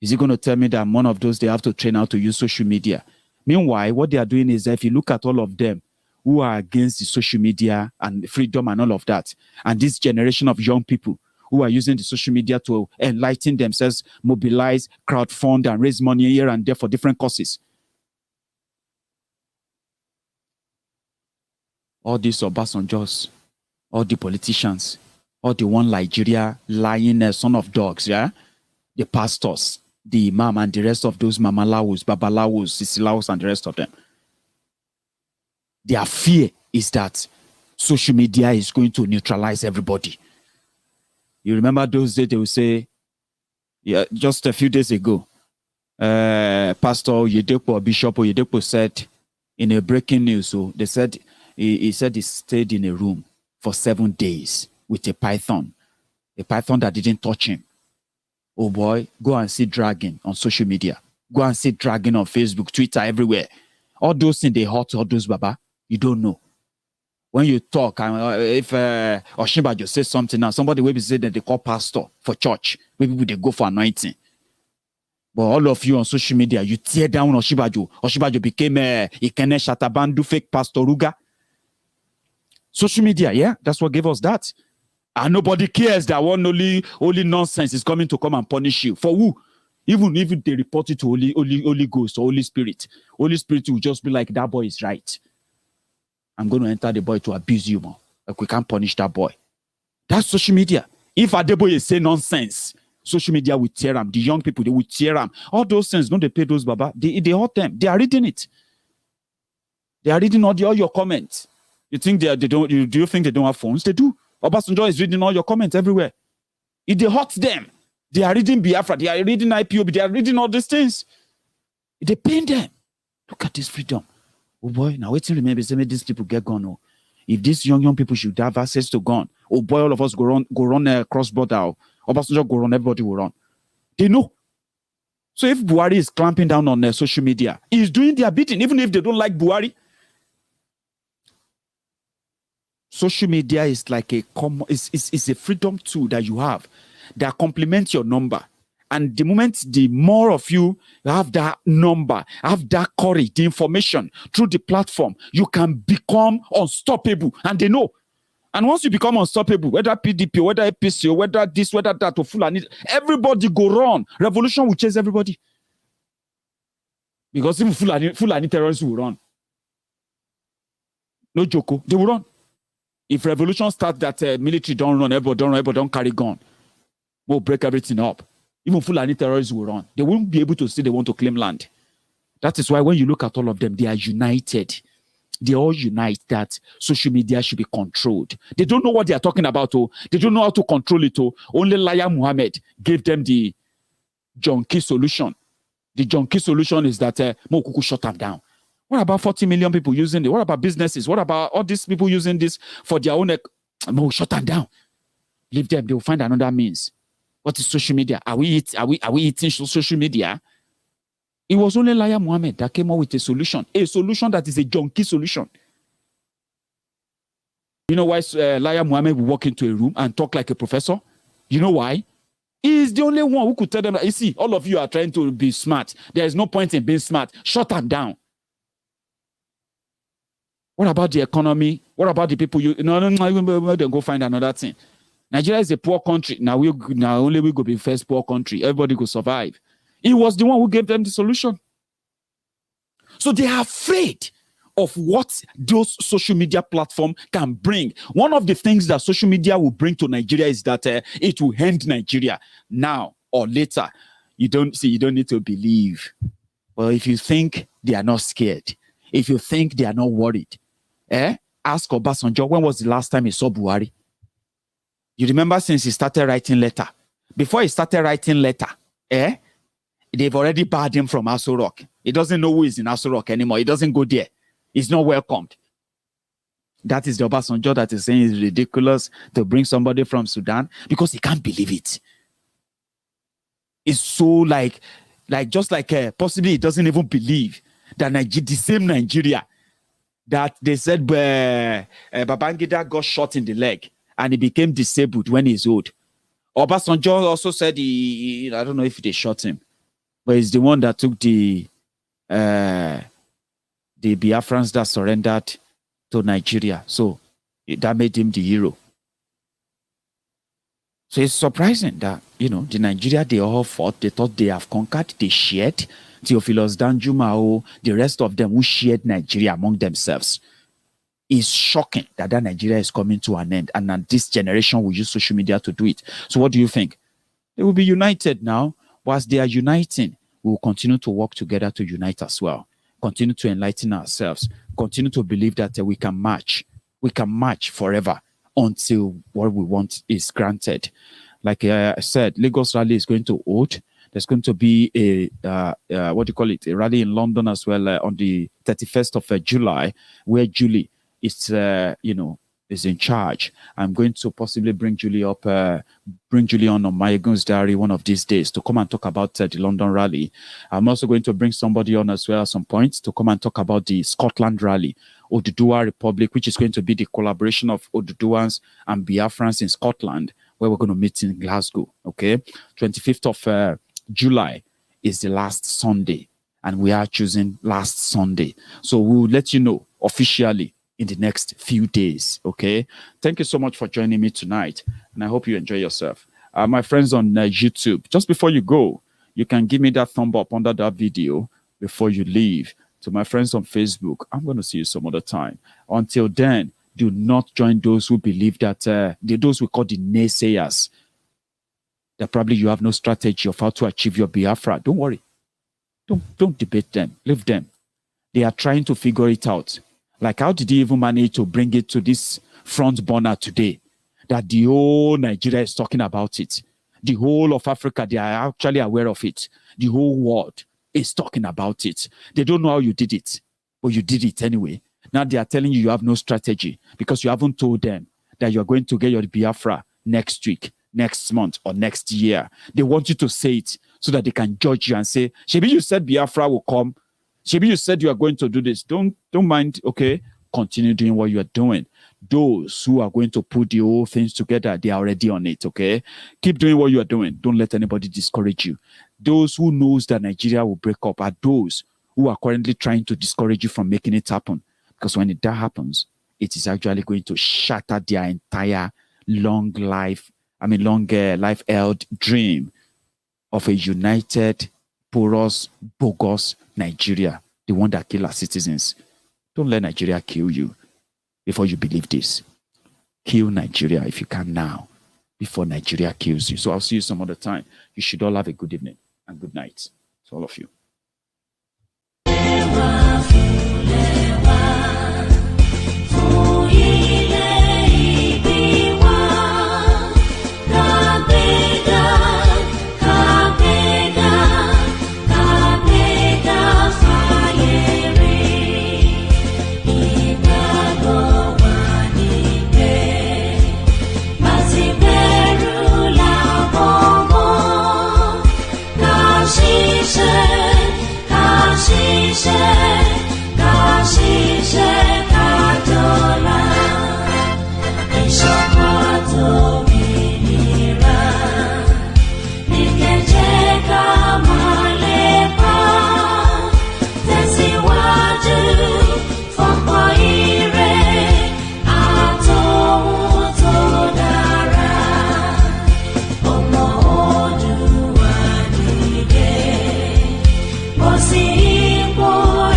Is he going to tell me that one of those they have to train how to use social media? Meanwhile, what they are doing is that if you look at all of them who are against the social media and freedom and all of that, and this generation of young people who are using the social media to enlighten themselves, mobilize, crowdfund, and raise money here and there for different causes. All these Obasanjos, all the politicians, all the one Nigeria lying son of dogs, yeah? The pastors, the imam, and the rest of those mamalawos, babalawos, sisilawos, and the rest of them. Their fear is that social media is going to neutralize everybody. You remember those days they would say, yeah, just a few days ago, Pastor Oyedepo, Bishop Oyedepo said in a breaking news, so they said, he said he stayed in a room for 7 days with a python that didn't touch him. Oh boy, go and see dragging on social media. Go and see dragging on Facebook, Twitter, everywhere. All those things, they hurt all those, Baba. You don't know. When you talk, if Oshibajo says something now, somebody will be saying that they call pastor for church. Maybe they go for anointing. But all of you on social media, you tear down Oshibajo. Oshibajo became Ikene Shatabandu fake pastor Ruga. Social media, yeah, that's what gave us that. And nobody cares that one only nonsense is coming to come and punish you. For who? Even if they report it to Holy Ghost or Holy Spirit will just be like, that boy is right. I'm going to enter the boy to abuse you more. Like, we can't punish that boy. That's social media. If Adeboye say nonsense, social media will tear them. The young people, they will tear them. All those things, don't they pay those Baba? They hurt them. They are reading it. They are reading all your comments. You think do you think they don't have phones? They do. Obasanjo is reading all your comments everywhere. It hurts them. They are reading Biafra. They are reading IPOB. They are reading all these things. They pain them. Look at this freedom. Oh boy, now wait till remember, say these people get gone. Oh. If these young people should have access to gun, oh boy, all of us go run cross border. Obasanjo go run, everybody will run. They know. So if Buhari is clamping down on social media, he's doing their bidding, even if they don't like Buhari. Social media is like a it's a freedom tool that you have that complements your number. And the moment the more of you have that number, have that courage, the information through the platform, you can become unstoppable. And they know. And once you become unstoppable, whether PDP, whether APC, whether this, whether that, or Fulani, everybody go run. Revolution will chase everybody. Because even Fulani terrorists will run. No joke, they will run. If revolution starts that military don't run, everybody don't carry gun, we'll break everything up. Even Fulani terrorists will run. They won't be able to say they want to claim land. That is why when you look at all of them, they are united. They all unite that social media should be controlled. They don't know what they are talking about. Oh. They don't know how to control it. Oh. Only Laya Muhammad gave them the junkie solution. The junkie solution is that Mokuku shut them down. What about 40 million people using it? What about businesses? What about all these people using this for their own? Shut them down. Leave them. They will find another means. What is social media? Are we eating social media? It was only Laya Muhammad that came up with a solution that is a junkie solution. You know why Laya Muhammad will walk into a room and talk like a professor? You know why? He is the only one who could tell them that, you see, all of you are trying to be smart. There is no point in being smart. Shut them down. What about the economy? What about the people? No, go find another thing. Nigeria is a poor country. Now only we go be first poor country. Everybody go survive. He was the one who gave them the solution. So they are afraid of what those social media platforms can bring. One of the things that social media will bring to Nigeria is that it will end Nigeria now or later. You don't need to believe. Well, if you think they are not scared, if you think they are not worried, ask Obasanjo, when was the last time he saw Buhari? You remember since he started writing letter. Before he started writing letter, they've already barred him from Aso Rock. He doesn't know who is in Aso Rock anymore. He doesn't go there. He's not welcomed. That is the Obasanjo that is saying it's ridiculous to bring somebody from Sudan because he can't believe it. It's so possibly he doesn't even believe that the same Nigeria that they said Babangida got shot in the leg and he became disabled when he's old. Obasanjo also said I don't know if they shot him, but he's the one that took the Biafrans that surrendered to Nigeria. So that made him the hero. So it's surprising that, the Nigeria they all fought, they thought they have conquered, they shared. Theophilus Danjuma, the rest of them who shared Nigeria among themselves. It's shocking that Nigeria is coming to an end and that this generation will use social media to do it. So what do you think? They will be united now. Whilst they are uniting, we will continue to work together to unite as well. Continue to enlighten ourselves. Continue to believe that we can march. We can march forever until what we want is granted. Like I said, Lagos rally is going to hold. There's going to be a rally in London as well on the 31st of July, where Julie is, is in charge. I'm going to possibly bring Julie on Maiyegun's diary one of these days to come and talk about the London rally. I'm also going to bring somebody on as well at some point to come and talk about the Scotland rally, Oduduwa Republic, which is going to be the collaboration of Oduduwans and Biafrans in Scotland, where we're going to meet in Glasgow. Okay, 25th of July is the last Sunday, and we are choosing last Sunday. So we'll let you know officially in the next few days. Okay, thank you so much for joining me tonight, and I hope you enjoy yourself. My friends on YouTube, just before you go, you can give me that thumb up under that video before you leave. To my friends on Facebook, I'm going to see you some other time. Until then, do not join those who believe that those we call the naysayers, that probably you have no strategy of how to achieve your Biafra. Don't worry. Don't debate them. Leave them. They are trying to figure it out. Like, how did he even manage to bring it to this front burner today? That the whole Nigeria is talking about it. The whole of Africa, they are actually aware of it. The whole world is talking about it. They don't know how you did it, but you did it anyway. Now they are telling you have no strategy because you haven't told them that you are going to get your Biafra next week, next month, or next year. They want you to say it so that they can judge you and say, Shebi, you said Biafra will come. Shebi, you said you are going to do this. Don't mind, okay? Continue doing what you are doing. Those who are going to put the whole things together, they are already on it, okay? Keep doing what you are doing. Don't let anybody discourage you. Those who knows that Nigeria will break up are those who are currently trying to discourage you from making it happen. Because when that happens, it is actually going to shatter their entire life-held dream of a united, porous, bogus Nigeria, the one that kills our citizens. Don't let Nigeria kill you before you believe this. Kill Nigeria if you can now, before Nigeria kills you. So I'll see you some other time. You should all have a good evening and good night to all of you. Simple.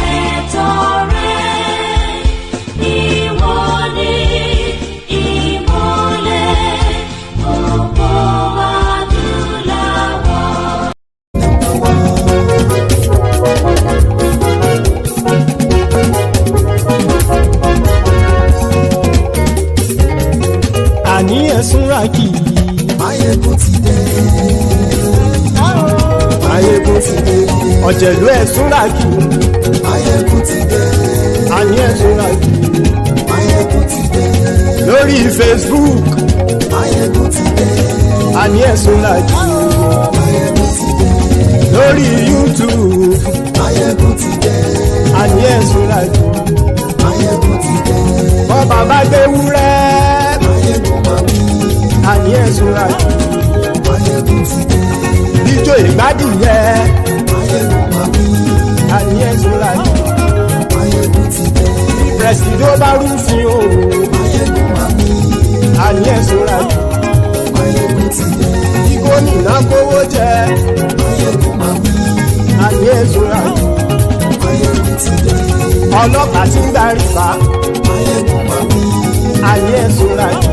ọ̀jẹ̀lú ẹ̀sùn làkì. àní ẹ̀sùn làkì. lórí Facebook. àní ẹ̀sùn làkì. lórí YouTube. àní ẹ̀sùn làkì. bọ́ bàbá gbé wúrẹ́. àní ẹ̀sùn làkì. ijó ìgbádìyẹ. àní ẹ̀sùn làkì. pẹ̀sìdó bá rúfin o. àní ẹ̀sùn làkì. kíkó nìna kówó jẹ. àní ẹ̀sùn làkì. ọlọ́pàá tí ń darí bá. àní ẹ̀sùn làkì.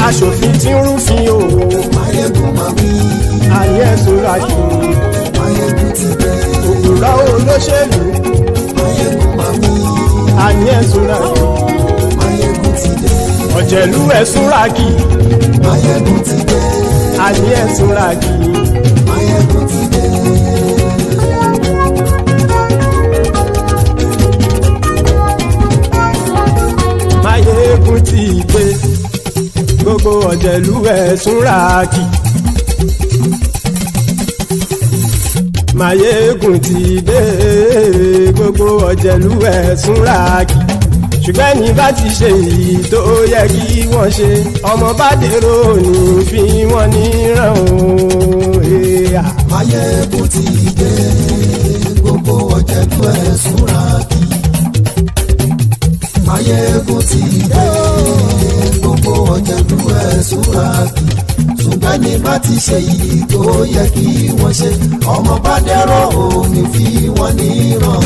aṣòfin tí ń rúfin o. àní ẹ̀sùn làkì. òkúra olóṣèlú. àní ẹ̀sùn làkì. ọ̀jẹ̀lú ẹ̀sùn làkì. àní ẹ̀sùn làkì. Maiyegun ti dé gbogbo ọ̀jẹ̀lú ẹ̀sùn làkì. Maiyegun ti dé gbogbo ọ̀jẹ̀lú ẹ̀sùn làkì. ṣùgbọ́n ní bá ti ṣe èyí tó yẹ kí wọ́n ṣe ọmọ bá dèrò ní fi wọ́n níran o. Maiyegun ti dé gbogbo ọ̀jẹ̀lú ẹ̀sùn làkì. Maiyegun ti dé gbogbo ọ̀jẹ̀lú ẹ̀sùn làkì. ṣùgbọ́n ní bá ti ṣe èyí tó yẹ kí wọ́n ṣe ọmọ bá dèrò ní fi wọ́n níran.